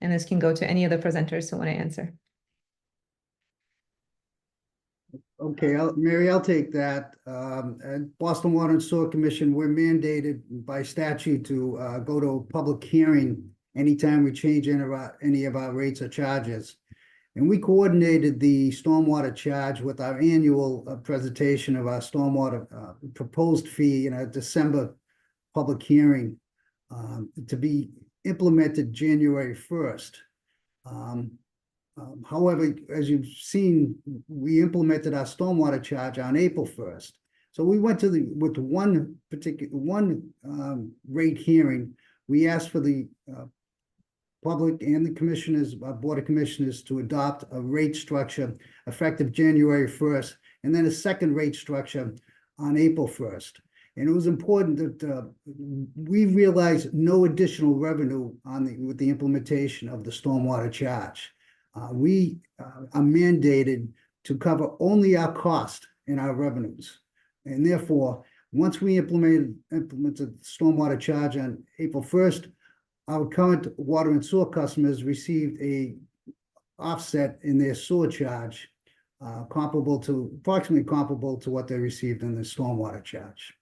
and this can go to any of the presenters who want to answer. Okay, Mary, I'll take that. At Boston Water and Sewer Commission, we're mandated by statute to go to a public hearing anytime we change any of our rates or charges. And we coordinated the stormwater charge with our annual presentation of our stormwater proposed fee in our December public hearing to be implemented January 1st. However, as you've seen, we implemented our stormwater charge on April 1st. So we went to with one rate hearing. We asked for the public and the commissioners, Board of Commissioners, to adopt a rate structure effective January 1st, and then a second rate structure on April 1st. And it was important that we realized no additional revenue with the implementation of the stormwater charge. We are mandated to cover only our cost and our revenues. And therefore, once we implemented the stormwater charge on April 1st, our current water and sewer customers received a offset in their sewer charge approximately comparable to what they received in the stormwater charge.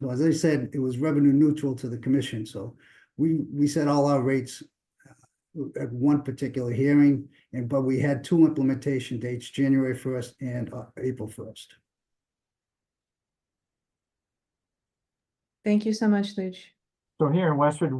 So as I said, it was revenue neutral to the commission. So we set all our rates at one particular hearing, but we had two implementation dates, January 1st and April 1st. Thank you so much, Luch. So here in Westford,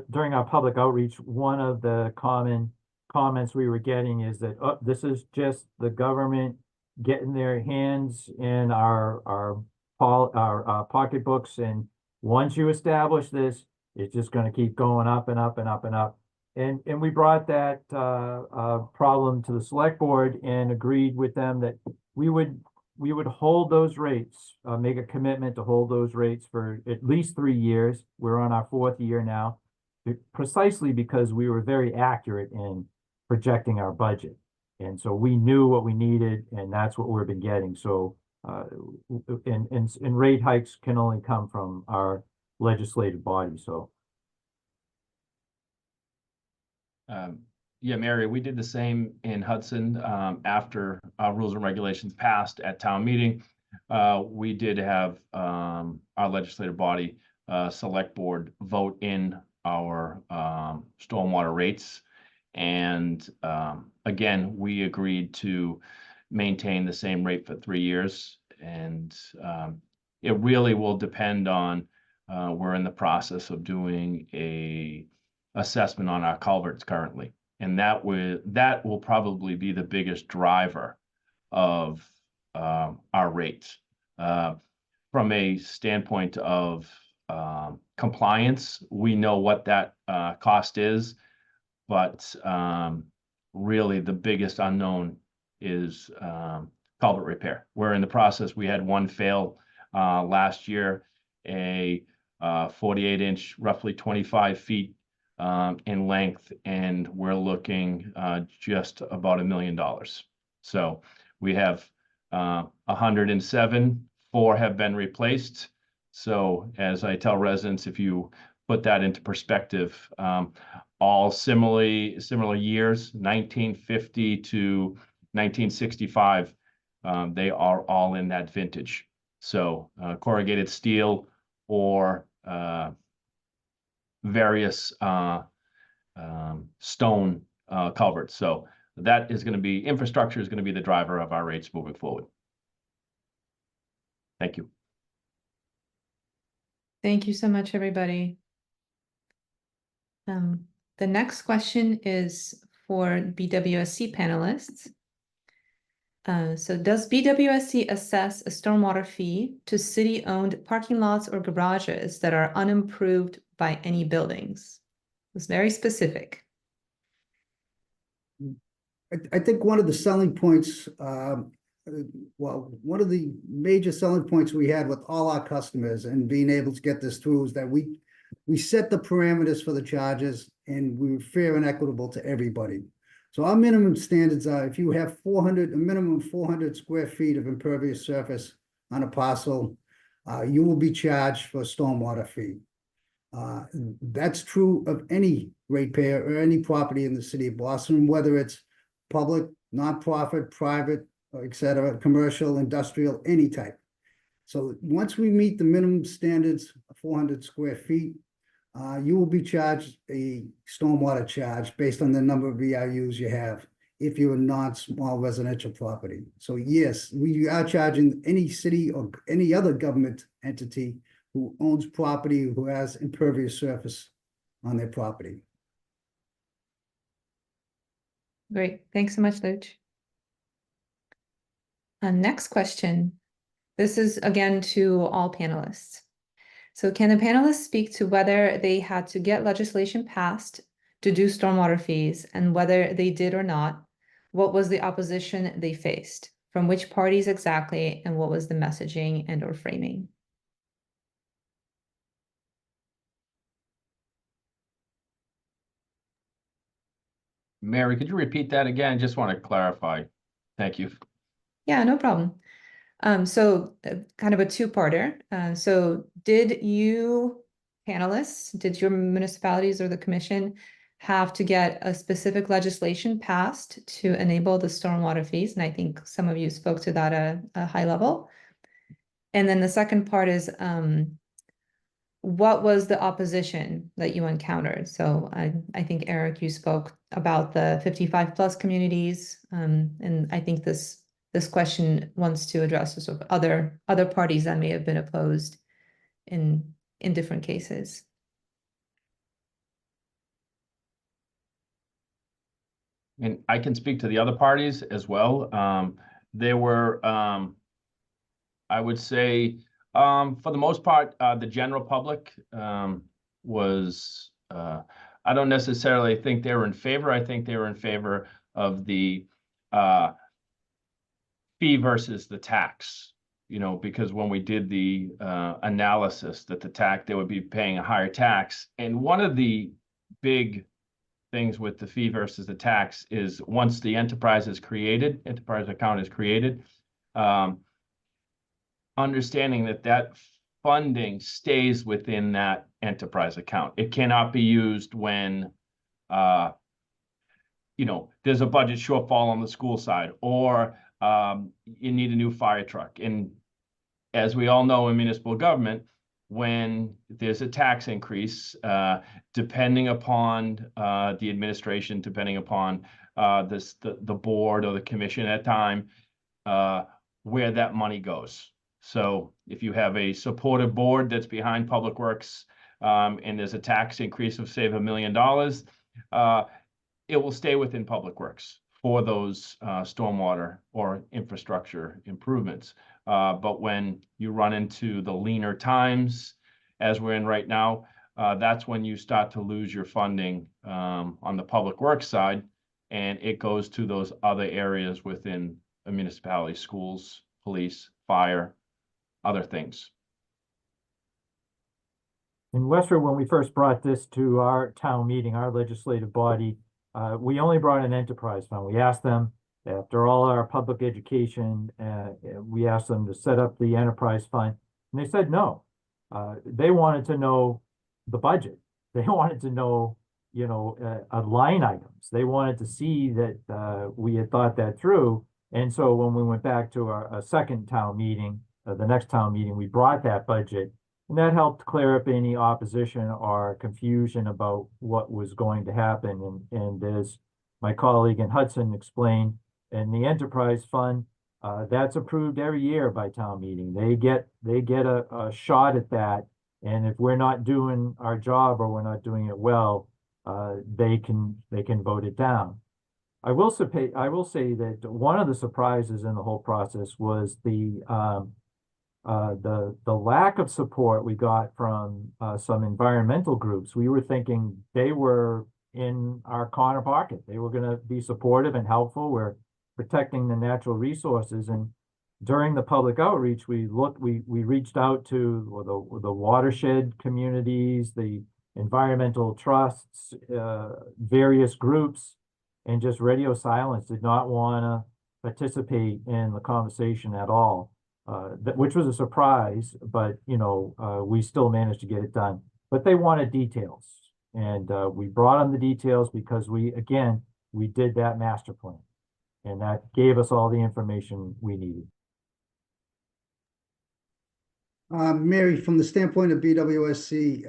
during our public outreach, one of the common comments we were getting is that, oh, this is just the government getting their hands in our pocketbooks, and once you establish this, it's just going to keep going up and up and up and up. And we brought that problem to the select board and agreed with them that we would hold those rates, make a commitment to hold those rates for at least 3 years. We're on our 4th year now, precisely because we were very accurate in projecting our budget. And so we knew what we needed, and that's what we've been getting. So and rate hikes can only come from our legislative body. So yeah, Mary, we did the same in Hudson after rules and regulations passed at town meeting. We did have our legislative body, select board, vote in our stormwater rates. And again, we agreed to maintain the same rate for 3 years. And it really will depend on, we're in the process of doing a assessment on our culverts currently. And that will probably be the biggest driver of our rates. From a standpoint of compliance, we know what that cost is, but really the biggest unknown is culvert repair. We're in the process. We had one fail last year, a 48-inch, roughly 25 feet in length, and we're looking just about $1 million. So we have 107, 4 have been replaced. So as I tell residents, if you put that into perspective, all similar years, 1950 to 1965, they are all in that vintage. So corrugated steel or various stone culverts. So that is going to be, infrastructure is going to be the driver of our rates moving forward. Thank you. Thank you so much, everybody. The next question is for BWSC panelists. So does BWSC assess a stormwater fee to city-owned parking lots or garages that are unimproved by any buildings? It's very specific. I think one of the selling points, one of the major selling points we had with all our customers and being able to get this through is that we set the parameters for the charges, and we were fair and equitable to everybody. So our minimum standards are, if you have a minimum of 400 square feet of impervious surface on a parcel, you will be charged for a stormwater fee. That's true of any ratepayer or any property in the city of Boston, whether it's public, nonprofit, private, et cetera, commercial, industrial, any type. So once we meet the minimum standards, 400 square feet, you will be charged a stormwater charge based on the number of VRUs you have if you're a non-small residential property. So yes, we are charging any city or any other government entity who owns property, who has impervious surface on their property. Great, thanks so much, Luch. Next question. This is again to all panelists. So can the panelists speak to whether they had to get legislation passed to do stormwater fees, and whether they did or not? What was the opposition they faced? From which parties exactly, and what was the messaging and or framing? Mary, could you repeat that again? Just want to clarify. Thank you. Yeah, no problem. So kind of a two-parter. So did you panelists, did your municipalities or the commission have to get a specific legislation passed to enable the stormwater fees? And I think some of you spoke to that at a high level. And then the second part is, what was the opposition that you encountered? So I think, Eric, you spoke about the 55 plus communities. And I think this question wants to address the sort of other parties that may have been opposed in different cases. And I can speak to the other parties as well. There were, I would say, for the most part, the general public was, I don't necessarily think they were in favor. I think they were in favor of the fee versus the tax, you know, because when we did the analysis that they would be paying a higher tax. And one of the big things with the fee versus the tax is once the enterprise account is created, understanding that funding stays within that enterprise account. It cannot be used when, you know, there's a budget shortfall on the school side, or you need a new fire truck. And as we all know in municipal government, when there's a tax increase, depending upon the administration, depending upon the board or the commission at time, where that money goes. So if you have a supportive board that's behind Public Works, and there's a tax increase of, say, $1 million, it will stay within Public Works for those stormwater or infrastructure improvements. But when you run into the leaner times, as we're in right now, that's when you start to lose your funding on the Public Works side, and it goes to those other areas within a municipality: schools, police, fire, other things. In Westford, when we first brought this to our town meeting, our legislative body, we only brought an enterprise fund. We asked them, after all our public education, we asked them to set up the enterprise fund, and they said no. They wanted to know the budget. They wanted to know, you know, line items. They wanted to see that we had thought that through. And so when we went back to our second town meeting, the next town meeting, we brought that budget, and that helped clear up any opposition or confusion about what was going to happen. And as my colleague in Hudson explained, in the enterprise fund, that's approved every year by town meeting. They get a shot at that, and if we're not doing our job or we're not doing it well, they can vote it down. I will say that one of the surprises in the whole process was the lack of support we got from some environmental groups. We were thinking they were in our corner pocket. They were going to be supportive and helpful. We're protecting the natural resources. And during the public outreach, we reached out to the watershed communities, the environmental trusts, various groups, and just radio silence. Did not want to participate in the conversation at all. Which was a surprise, but you know, we still managed to get it done. but they wanted details. And we brought them the details because we did that master plan. And that gave us all the information we needed. Mary, from the standpoint of BWSC,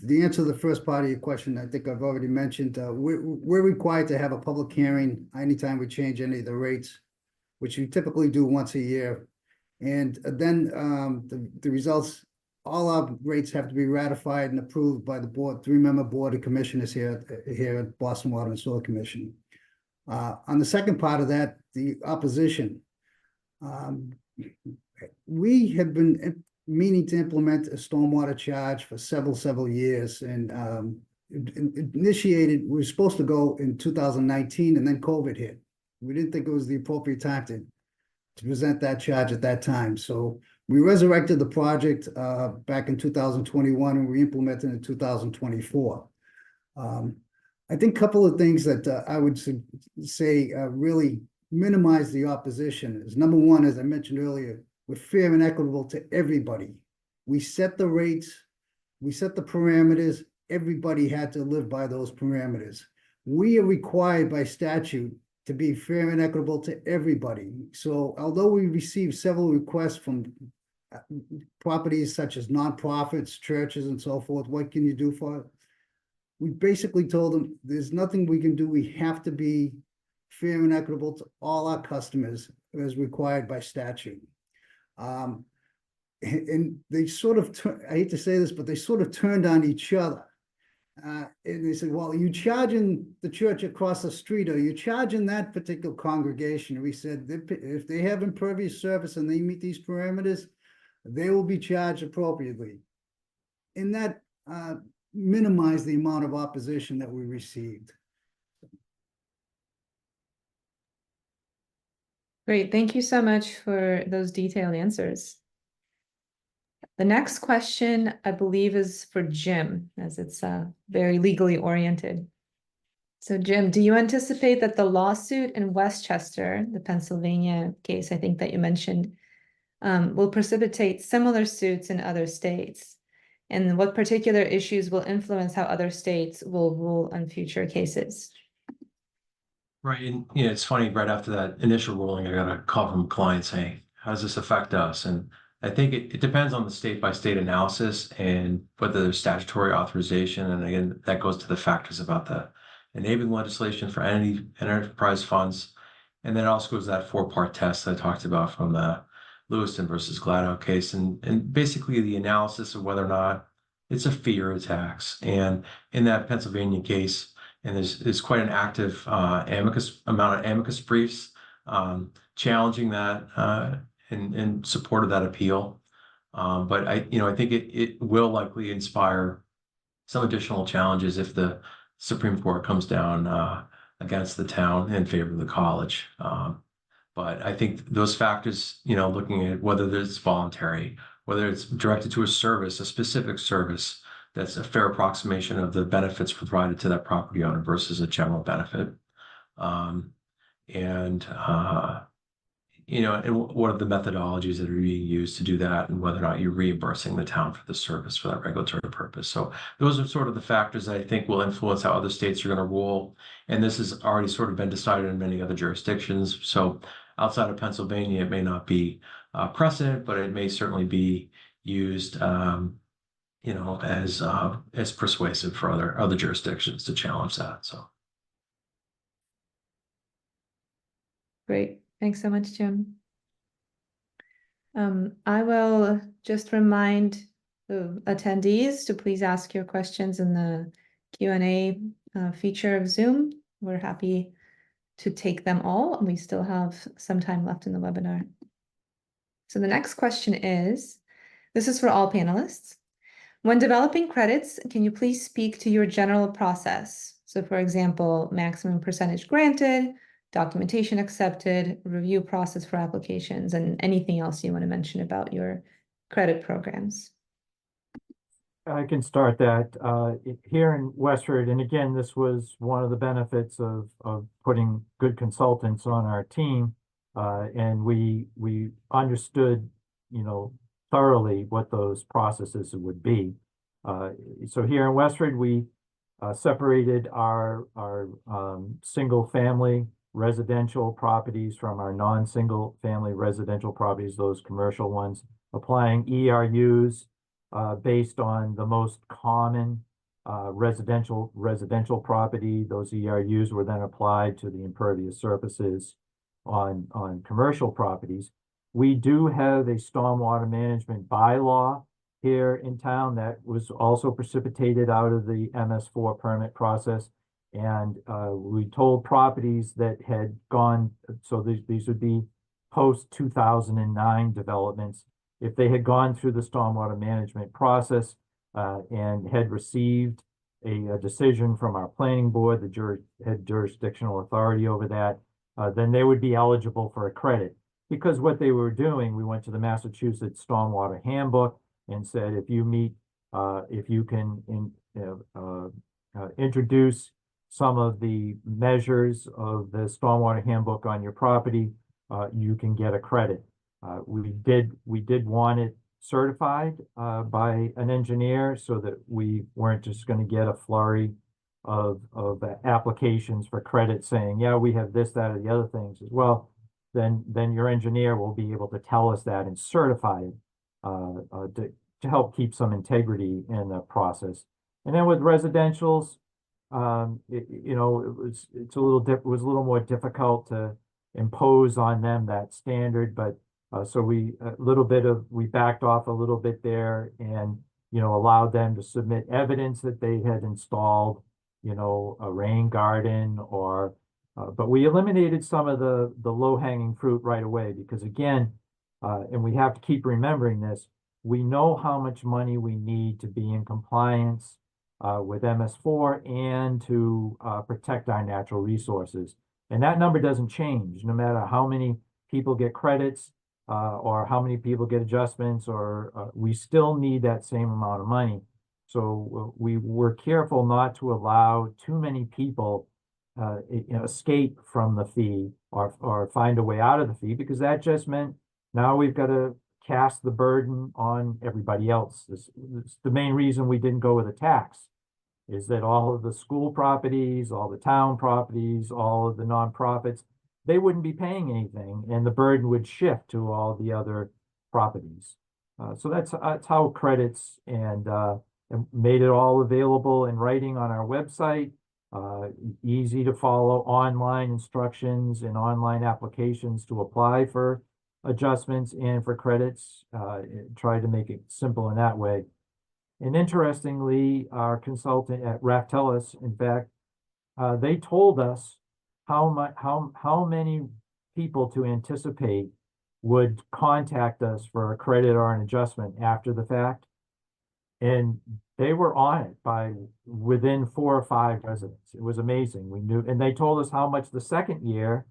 the answer to the first part of your question, I think I've already mentioned, we're required to have a public hearing anytime we change any of the rates, which we typically do once a year. And then the results, all our rates have to be ratified and approved by the board, 3-member board of commissioners here at Boston Water and Sewer Commission. On the second part of that, the opposition. We have been meaning to implement a stormwater charge for several years, and we were supposed to go in 2019, and then COVID hit. We didn't think it was the appropriate time to present that charge at that time. So we resurrected the project back in 2021, and we implemented it in 2024. I think a couple of things that I would say really minimize the opposition is, number one, as I mentioned earlier, we're fair and equitable to everybody. We set the rates, we set the parameters, everybody had to live by those parameters. We are required by statute to be fair and equitable to everybody. So although we received several requests from properties such as nonprofits, churches, and so forth, what can you do for it? We basically told them, there's nothing we can do. We have to be fair and equitable to all our customers as required by statute. And they sort of, I hate to say this, but they sort of turned on each other. And they said, well, are you charging the church across the street, or are you charging that particular congregation? And we said, if they have impervious surface and they meet these parameters, they will be charged appropriately. And that minimized the amount of opposition that we received. Great, thank you so much for those detailed answers. The next question, I believe, is for Jim, as it's very legally oriented. So Jim, do you anticipate that the lawsuit in Westchester, the Pennsylvania case I think that you mentioned, will precipitate similar suits in other states? And what particular issues will influence how other states will rule on future cases? Right, and it's funny, right after that initial ruling, I got a call from a client saying, how does this affect us? And I think it depends on the state-by-state analysis and whether there's statutory authorization. And again, that goes to the factors about the enabling legislation for enterprise funds. And then it also goes to that 4-part test that I talked about from the Lewiston versus Gladwell case. And basically the analysis of whether or not it's a fee or a tax. And in that Pennsylvania case, and there's quite an active amount of amicus briefs challenging that in support of that appeal. But I think it will likely inspire some additional challenges if the Supreme Court comes down against the town in favor of the college. But I think those factors, looking at whether it's voluntary, whether it's directed to a service, a specific service, that's a fair approximation of the benefits provided to that property owner versus a general benefit. And what are the methodologies that are being used to do that, and whether or not you're reimbursing the town for the service for that regulatory purpose. So those are sort of the factors that I think will influence how other states are going to rule. And this has already sort of been decided in many other jurisdictions. So outside of Pennsylvania, it may not be precedent, but it may certainly be used as persuasive for other jurisdictions to challenge that. So great, thanks so much, Jim. I will just remind the attendees to please ask your questions in the Q&A feature of Zoom. We're happy to take them all, and we still have some time left in the webinar. So the next question is, this is for all panelists. When developing credits, can you please speak to your general process? So for example, maximum percentage granted, documentation accepted, review process for applications, and anything else you want to mention about your credit programs. I can start that. Here in Westford, and again, this was one of the benefits of putting good consultants on our team, and we understood, thoroughly what those processes would be. So here in Westford, we separated our single family residential properties from our non-single family residential properties, those commercial ones, applying ERUs based on the most common residential property. Those ERUs were then applied to the impervious surfaces on commercial properties. We do have a stormwater management bylaw here in town that was also precipitated out of the MS4 permit process. And we told properties that had gone, so these would be post 2009 developments, if they had gone through the stormwater management process and had received a decision from our planning board, the had jurisdictional authority over that, then they would be eligible for a credit. Because what they were doing, we went to the Massachusetts Stormwater Handbook and said, if you meet, if you can introduce some of the measures of the Stormwater Handbook on your property, you can get a credit. We did want it certified by an engineer so that we weren't just going to get a flurry of applications for credit saying, yeah, we have this, that, or the other things as well. Then your engineer will be able to tell us that and certify it to help keep some integrity in the process. And then with residentials, it was a little more difficult to impose on them that standard, but so we backed off a little bit there and allowed them to submit evidence that they had installed a rain garden or but we eliminated some of the low-hanging fruit right away because again, and we have to keep remembering this, we know how much money we need to be in compliance with MS4 and to protect our natural resources. And that number doesn't change no matter how many people get credits or how many people get adjustments, or we still need that same amount of money. So we were careful not to allow too many people escape from the fee or find a way out of the fee, because that just meant now we've got to cast the burden on everybody else. This the main reason we didn't go with a tax, is that all of the school properties, all the town properties, all of the nonprofits, they wouldn't be paying anything, and the burden would shift to all the other properties. So that's how credits and made it all available in writing on our website. Easy to follow online instructions and online applications to apply for adjustments and for credits. Try to make it simple in that way. And interestingly, our consultant at Raftellus, in fact, they told us how many people to anticipate would contact us for a credit or an adjustment after the fact. And they were on it by within 4 or 5 residents. It was amazing. We knew, and they told us how much the second year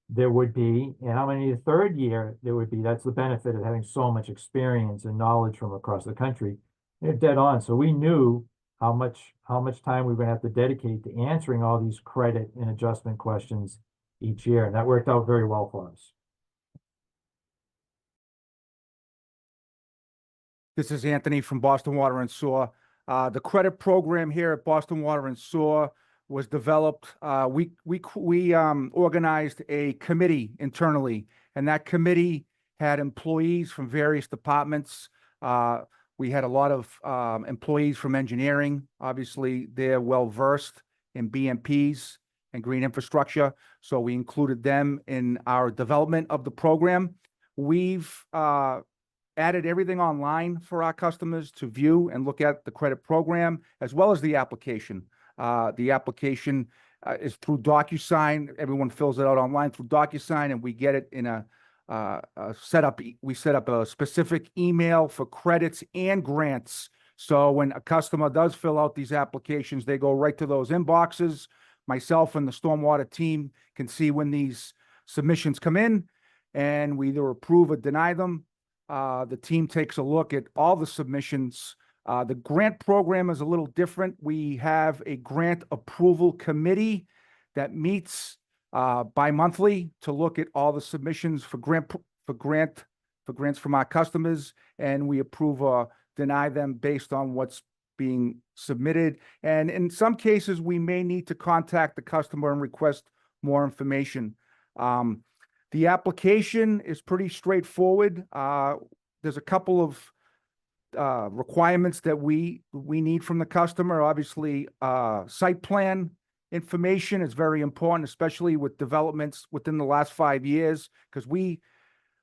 there would be and how many the third year there would be. That's the benefit of having so much experience and knowledge from across the country. They're dead on. So we knew how much time we were going to have to dedicate to answering all these credit and adjustment questions each year. And that worked out very well for us. This is Anthony from Boston Water and Sewer. The credit program here at Boston Water and Sewer was developed. We organized a committee internally, and that committee had employees from various departments. We had a lot of employees from engineering. Obviously, they're well-versed in BMPs and green infrastructure, so we included them in our development of the program. We've added everything online for our customers to view and look at the credit program, as well as the application. The application is through DocuSign. Everyone fills it out online through DocuSign, and we get it in a setup. We set up a specific email for credits and grants. So when a customer does fill out these applications, they go right to those inboxes. Myself and the stormwater team can see when these submissions come in, and we either approve or deny them. The team takes a look at all the submissions. The grant program is a little different. We have a grant approval committee that meets bi-monthly to look at all the submissions for grants from our customers, and we approve or deny them based on what's being submitted. And in some cases, we may need to contact the customer and request more information. The application is pretty straightforward. There's a couple of requirements that we need from the customer. Obviously, site plan information is very important, especially with developments within the last 5 years, because we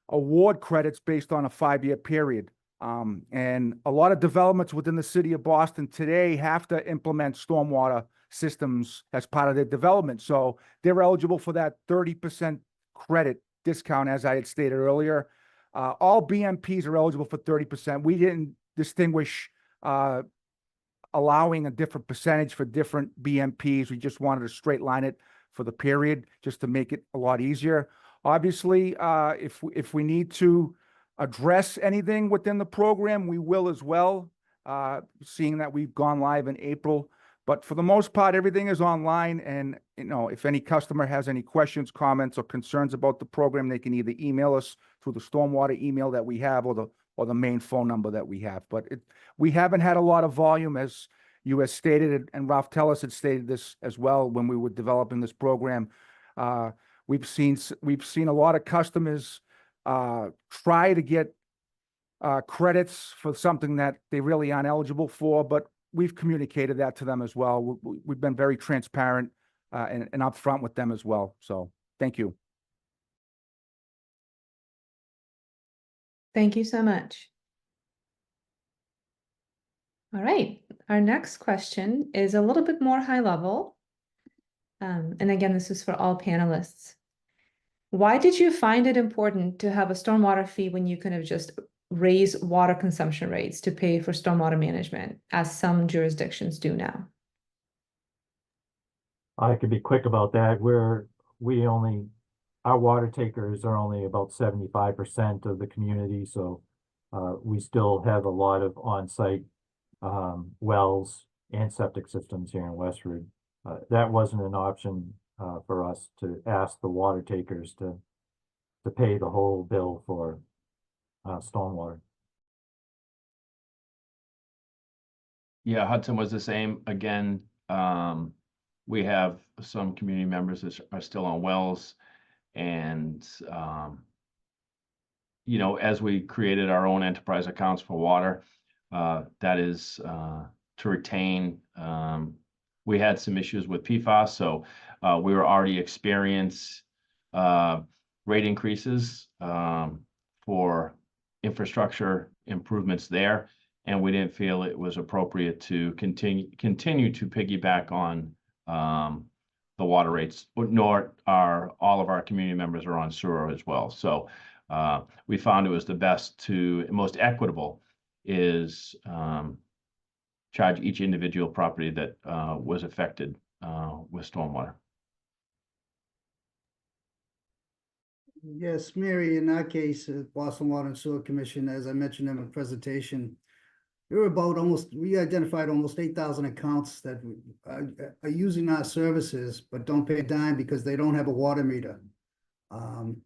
award credits based on a 5-year period. And a lot of developments within the city of Boston today have to implement stormwater systems as part of their development. So they're eligible for that 30% credit discount, as I had stated earlier. All BMPs are eligible for 30%. We didn't distinguish allowing a different percentage for different BMPs. We just wanted to straight line it for the period, just to make it a lot easier. Obviously, if we need to address anything within the program, we will as well, seeing that we've gone live in April. But for the most part, everything is online. And, if any customer has any questions, comments, or concerns about the program, they can either email us through the stormwater email that we have, or the main phone number that we have. But we haven't had a lot of volume, as you had stated, and Ralph Tellis had stated this as well when we were developing this program. We've seen a lot of customers try to get credits for something that they really aren't eligible for, but we've communicated that to them as well. We've been very transparent and upfront with them as well. So thank you. Thank you so much. All right, our next question is a little bit more high level. And again, this is for all panelists. Why did you find it important to have a stormwater fee when you could have just raised water consumption rates to pay for stormwater management, as some jurisdictions do now? I could be quick about that. Our water takers are only about 75% of the community, so we still have a lot of on-site wells and septic systems here in Westford. That wasn't an option for us to ask the water takers to pay the whole bill for stormwater. Yeah, Hudson was the same. Again, we have some community members that are still on wells, and as we created our own enterprise accounts for water, that is to retain. We had some issues with PFAS, so we were already experiencing rate increases for infrastructure improvements there, and we didn't feel it was appropriate to continue to piggyback on the water rates, nor are all of our community members are on sewer as well. So we found it was most equitable is charge each individual property that was affected with stormwater. Yes, Mary, in our case, Boston Water and Sewer Commission, as I mentioned in my presentation, we identified almost 8,000 accounts that are using our services, but don't pay a dime because they don't have a water meter. And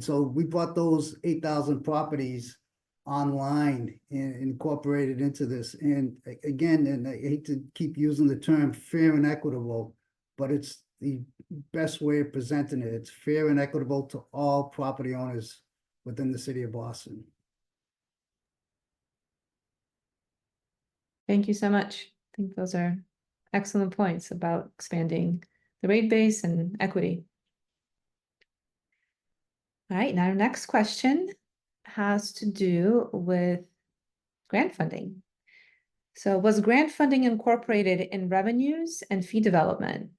so we brought those 8,000 properties online and incorporated into this. And again, and I hate to keep using the term fair and equitable, but it's the best way of presenting it. It's fair and equitable to all property owners within the city of Boston. Thank you so much. I think those are excellent points about expanding the rate base and equity. All right, now our next question has to do with grant funding. So was grant funding incorporated in revenues and fee development?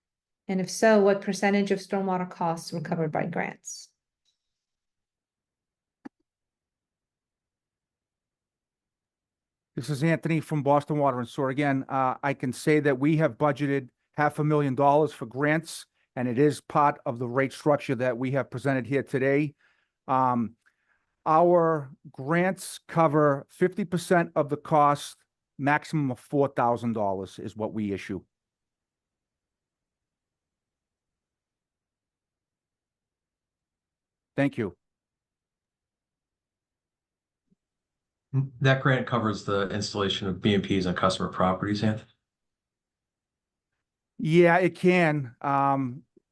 And if so, what percentage of stormwater costs were covered by grants? This is Anthony from Boston Water and Sewer. Again, I can say that we have budgeted $500,000 for grants, and it is part of the rate structure that we have presented here today. Our grants cover 50% of the cost, maximum of $4,000 is what we issue. Thank you. That grant covers the installation of BMPs on customer properties, Anthony? Yeah, it can.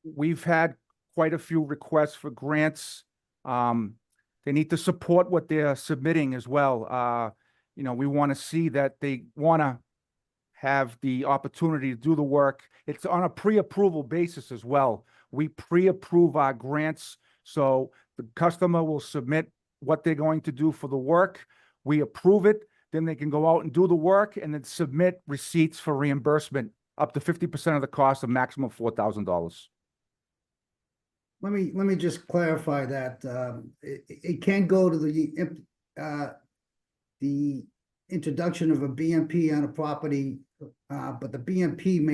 We've had quite a few requests for grants. They need to support what they're submitting as well. You know, we want to see that they want to have the opportunity to do the work. It's on a pre-approval basis as well. We pre-approve our grants, so the customer will submit what they're going to do for the work. We approve it, then they can go out and do the work and then submit receipts for reimbursement up to 50% of the cost, of maximum $4,000. Let me just clarify that, it can go to the introduction of a BMP on a property, but the BMP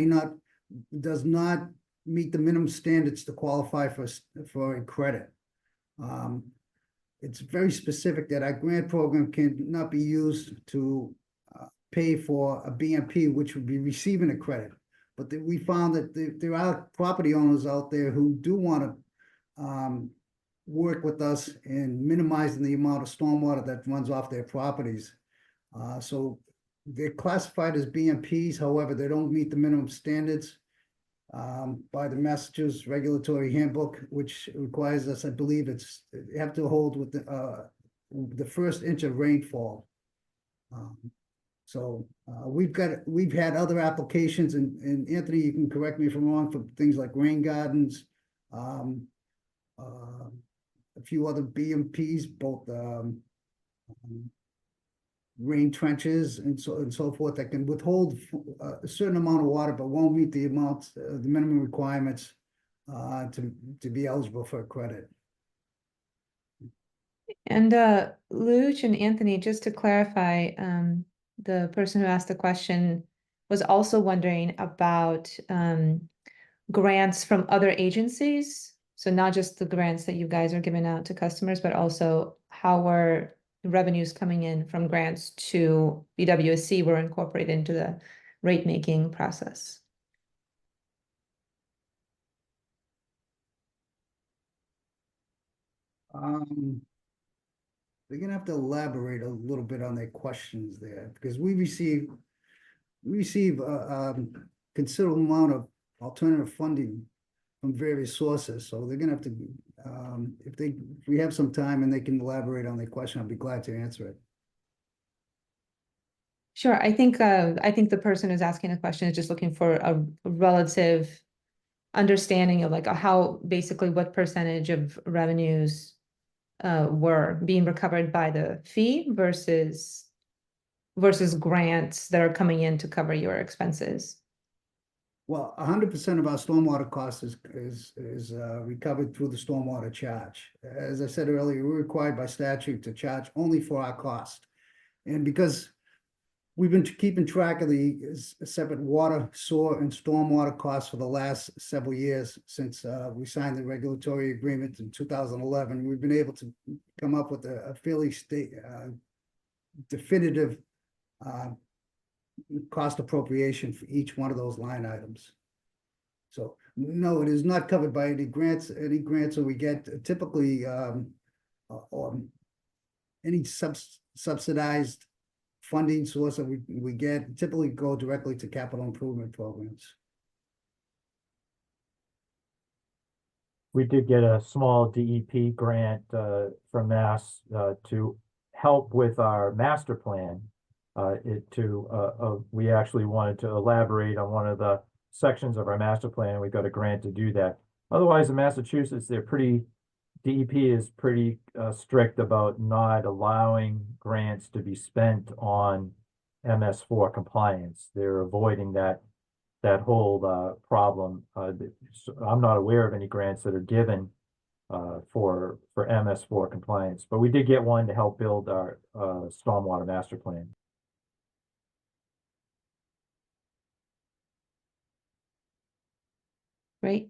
does not meet the minimum standards to qualify for a credit. It's very specific that our grant program cannot be used to pay for a BMP, which would be receiving a credit. But we found that there are property owners out there who do want to work with us in minimizing the amount of stormwater that runs off their properties. So they're classified as BMPs, however, they don't meet the minimum standards by the Massachusetts Regulatory Handbook, which requires us, I believe you have to hold with the first inch of rainfall. So we've had other applications, and Anthony, you can correct me if I'm wrong, for things like rain gardens, a few other BMPs, both rain trenches and so forth, that can withhold a certain amount of water, but won't meet the amounts, the minimum requirements to be eligible for a credit. And Luch and Anthony, just to clarify, the person who asked the question was also wondering about grants from other agencies. So not just the grants that you guys are giving out to customers, but also how are revenues coming in from grants to BWSC were incorporated into the rate making process. They're gonna have to elaborate a little bit on their questions there, because we receive a considerable amount of alternative funding from various sources, so they're gonna have to, if we have some time and they can elaborate on their question, I'll be glad to answer it. Sure, I think the person who's asking the question is just looking for a relative understanding of like how basically what percentage of revenues were being recovered by the fee versus grants that are coming in to cover your expenses. Well, 100% of our stormwater cost is recovered through the stormwater charge. As I said earlier, we're required by statute to charge only for our cost. And because we've been keeping track of the separate water, sewer, and stormwater costs for the last several years since we signed the regulatory agreement in 2011, we've been able to come up with a fairly definitive cost appropriation for each one of those line items. So no, it is not covered by any grants that we get. Typically, or any subsidized funding source that we get typically go directly to capital improvement programs. We did get a small DEP grant from Mass to help with our master plan. We actually wanted to elaborate on one of the sections of our master plan, and we got a grant to do that. Otherwise, in Massachusetts, DEP is pretty strict about not allowing grants to be spent on MS4 compliance. They're avoiding that whole problem. So I'm not aware of any grants that are given for MS4 compliance, but we did get one to help build our stormwater master plan. Great.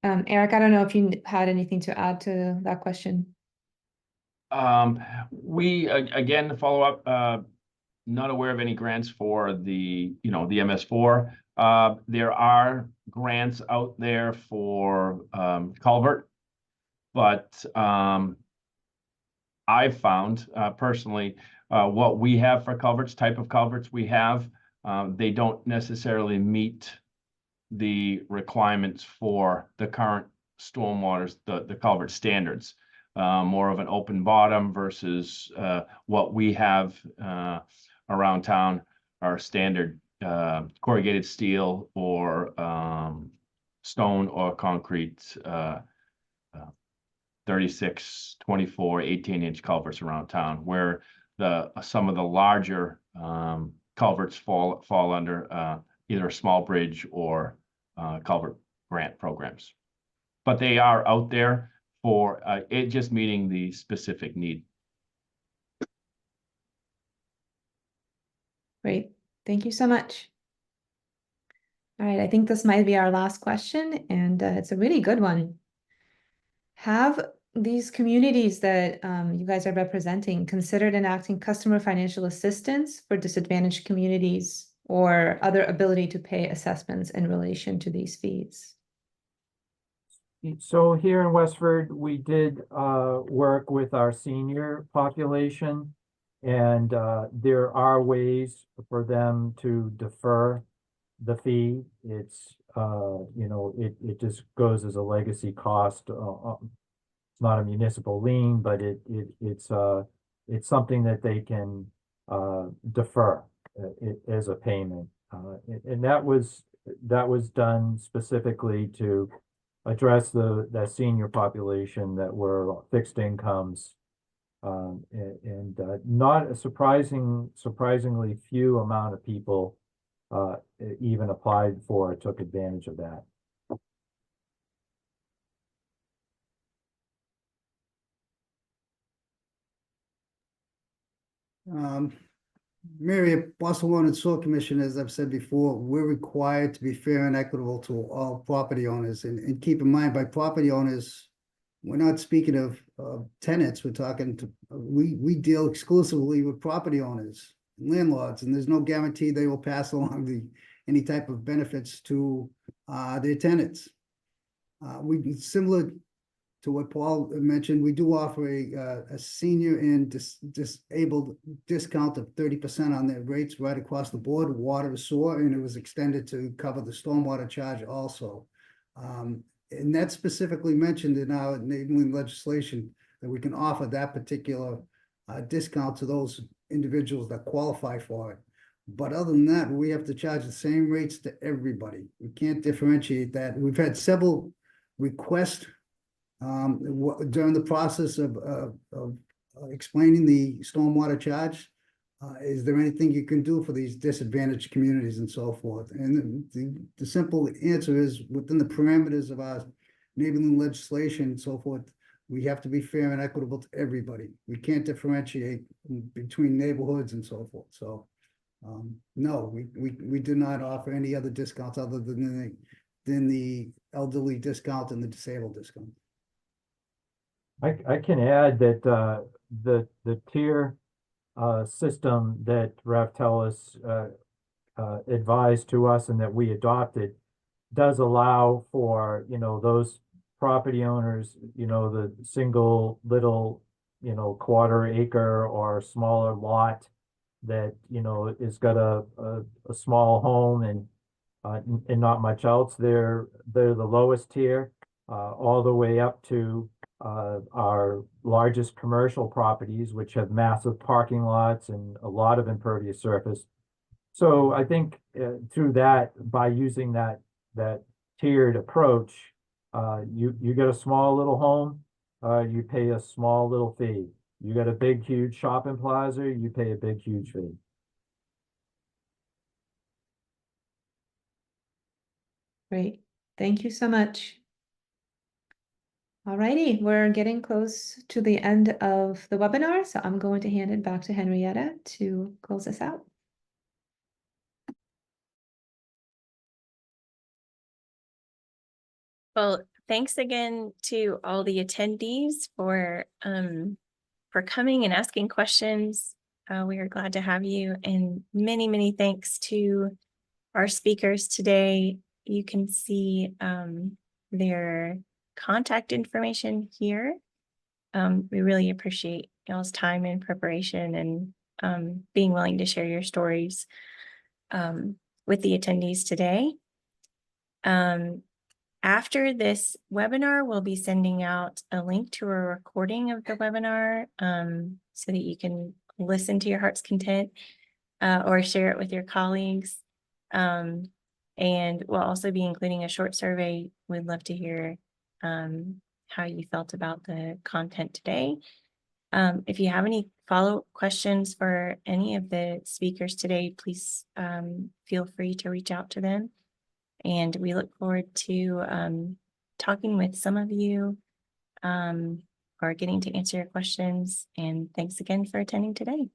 Eric, I don't know if you had anything to add to that question. We again, to follow up, not aware of any grants for the MS4. There are grants out there for culvert, but I've found personally, what we have for culverts, type of culverts we have, they don't necessarily meet the requirements for the current stormwater, the culvert standards. More of an open bottom versus what we have around town are standard corrugated steel or stone or concrete 36, 24, 18-inch culverts around town, where some of the larger culverts fall under either a small bridge or culvert grant programs. But they are out there for it just meeting the specific need. Great. Thank you so much. All right, I think this might be our last question, and it's a really good one. Have these communities that you guys are representing considered enacting customer financial assistance for disadvantaged communities or other ability to pay assessments in relation to these fees? So here in Westford, we did work with our senior population, and there are ways for them to defer the fee. It's it just goes as a legacy cost. It's not a municipal lien, but it's something that they can defer as a payment, and that was done specifically to address that senior population that were fixed incomes, and not a surprisingly few amount of people even applied for, took advantage of that. Mary, Boston Water and Sewer Commission, as I've said before, we're required to be fair and equitable to all property owners. And keep in mind, by property owners, we're not speaking of tenants. We're talking to, we deal exclusively with property owners, landlords, and there's no guarantee they will pass along any type of benefits to their tenants. We, similar to what Paul mentioned, we do offer a senior and disabled discount of 30% on their rates right across the board, water and sewer, and it was extended to cover the stormwater charge also. And that's specifically mentioned in our enabling legislation, that we can offer that particular discount to those individuals that qualify for it. But other than that, we have to charge the same rates to everybody. We can't differentiate that. We've had several requests during the process of explaining the stormwater charge. Is there anything you can do for these disadvantaged communities and so forth? And the simple answer is, within the parameters of our enabling legislation and so forth, we have to be fair and equitable to everybody. We can't differentiate between neighborhoods and so forth. So no, we do not offer any other discounts other than the elderly discount and the disabled discount. I can add that the tier system that Raftellus advised to us and that we adopted does allow for, those property owners, the single little, quarter acre or smaller lot that, is got a small home and not much else. They're the lowest tier, all the way up to our largest commercial properties, which have massive parking lots and a lot of impervious surface. So I think through that, by using that tiered approach, you get a small little home, you pay a small little fee. You got a big, huge shopping plaza, you pay a big, huge fee. Great. Thank you so much. All righty, we're getting close to the end of the webinar, so I'm going to hand it back to Henrietta to close us out. Well, thanks again to all the attendees for coming and asking questions. We are glad to have you, and many, many thanks to our speakers today. You can see their contact information here. We really appreciate y'all's time and preparation and being willing to share your stories with the attendees today. After this webinar, we'll be sending out a link to a recording of the webinar so that you can listen to your heart's content or share it with your colleagues. And we'll also be including a short survey. We'd love to hear how you felt about the content today. If you have any follow-up questions for any of the speakers today, please feel free to reach out to them. And we look forward to talking with some of you or getting to answer your questions. And thanks again for attending today.